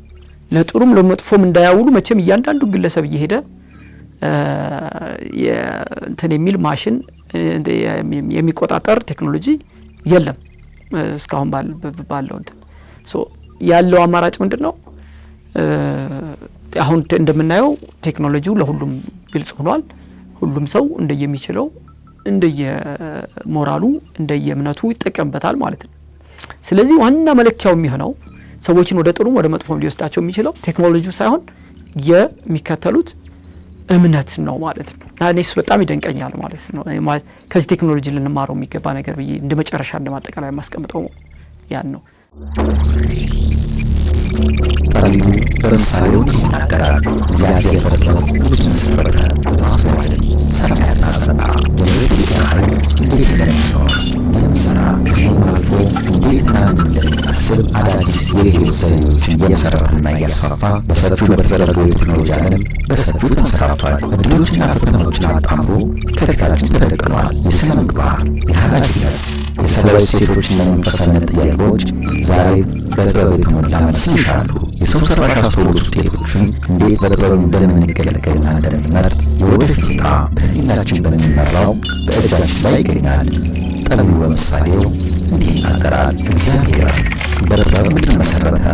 ለጥሩም ለመጥፎም እንዳያውሉ መቼም እያንዳንዱ ግለሰብ እየሄደ እንትን የሚል ማሽን የሚቆጣጠር ቴክኖሎጂ የለም እስካሁን ባለው እንትን ያለው አማራጭ ምንድነው? አሁን እንደምናየው ቴክኖሎጂው ለሁሉም ግልጽ ሆኗል። ሁሉም ሰው እንደየሚችለው እንደየሞራሉ እንደየእምነቱ ይጠቀምበታል ማለት ነው። ስለዚህ ዋና መለኪያው የሚሆነው ሰዎችን ወደ ጥሩም ወደ መጥፎም ሊወስዳቸው የሚችለው ቴክኖሎጂው ሳይሆን የሚከተሉት እምነት ነው ማለት ነው። እኔስ በጣም ይደንቀኛል ማለት ነው። ከዚህ ቴክኖሎጂ ልንማረው የሚገባ ነገር ብዬ እንደ መጨረሻ እንደማጠቃላይ ማስቀምጠው ያን ነው። ጠቢቡ በምሳሌው ይናገራል። እግዚአብሔር የፈጠረው ሁሉን መሰረተ ማስተዋልን ሰማያትና ጸና የምድር ፀሐይ እንዴት እንደሚኖር እንደሚሰራ ከዚህም አልፎ እንዴትና ምን እንደሚያስብ አዳዲስ የህይወት ዘይቤዎችን እየመሰረተና እያስፋፋ በሰፊው በተዘረገው የቴክኖሎጂ ዓለም በሰፊው ተንሰራፍቷል። እድሎችና ፈተናዎችን አጣምሮ ከፊታችን ተደቅኗል። የስነ ምግባር፣ የኃላፊነት፣ የሰብአዊ እሴቶችና የመንፈሳዊነት ጥያቄዎች ዛሬ በጥበብ የተሞላ መልስ ይሻሉ። የሰው ሰራሽ አስተውሎት ውጤቶችን እንዴት በጥበብ እንደምንገለገልና እንደምንመርጥ የወደፊት ዕጣ በህሊናችን በምንመራው በእጃችን ላይ ይገኛል። ጠቢቡ በምሳሌው እንዲህ ይናገራል። እግዚአብሔር በጥበብ ምድርን መሰረተ፣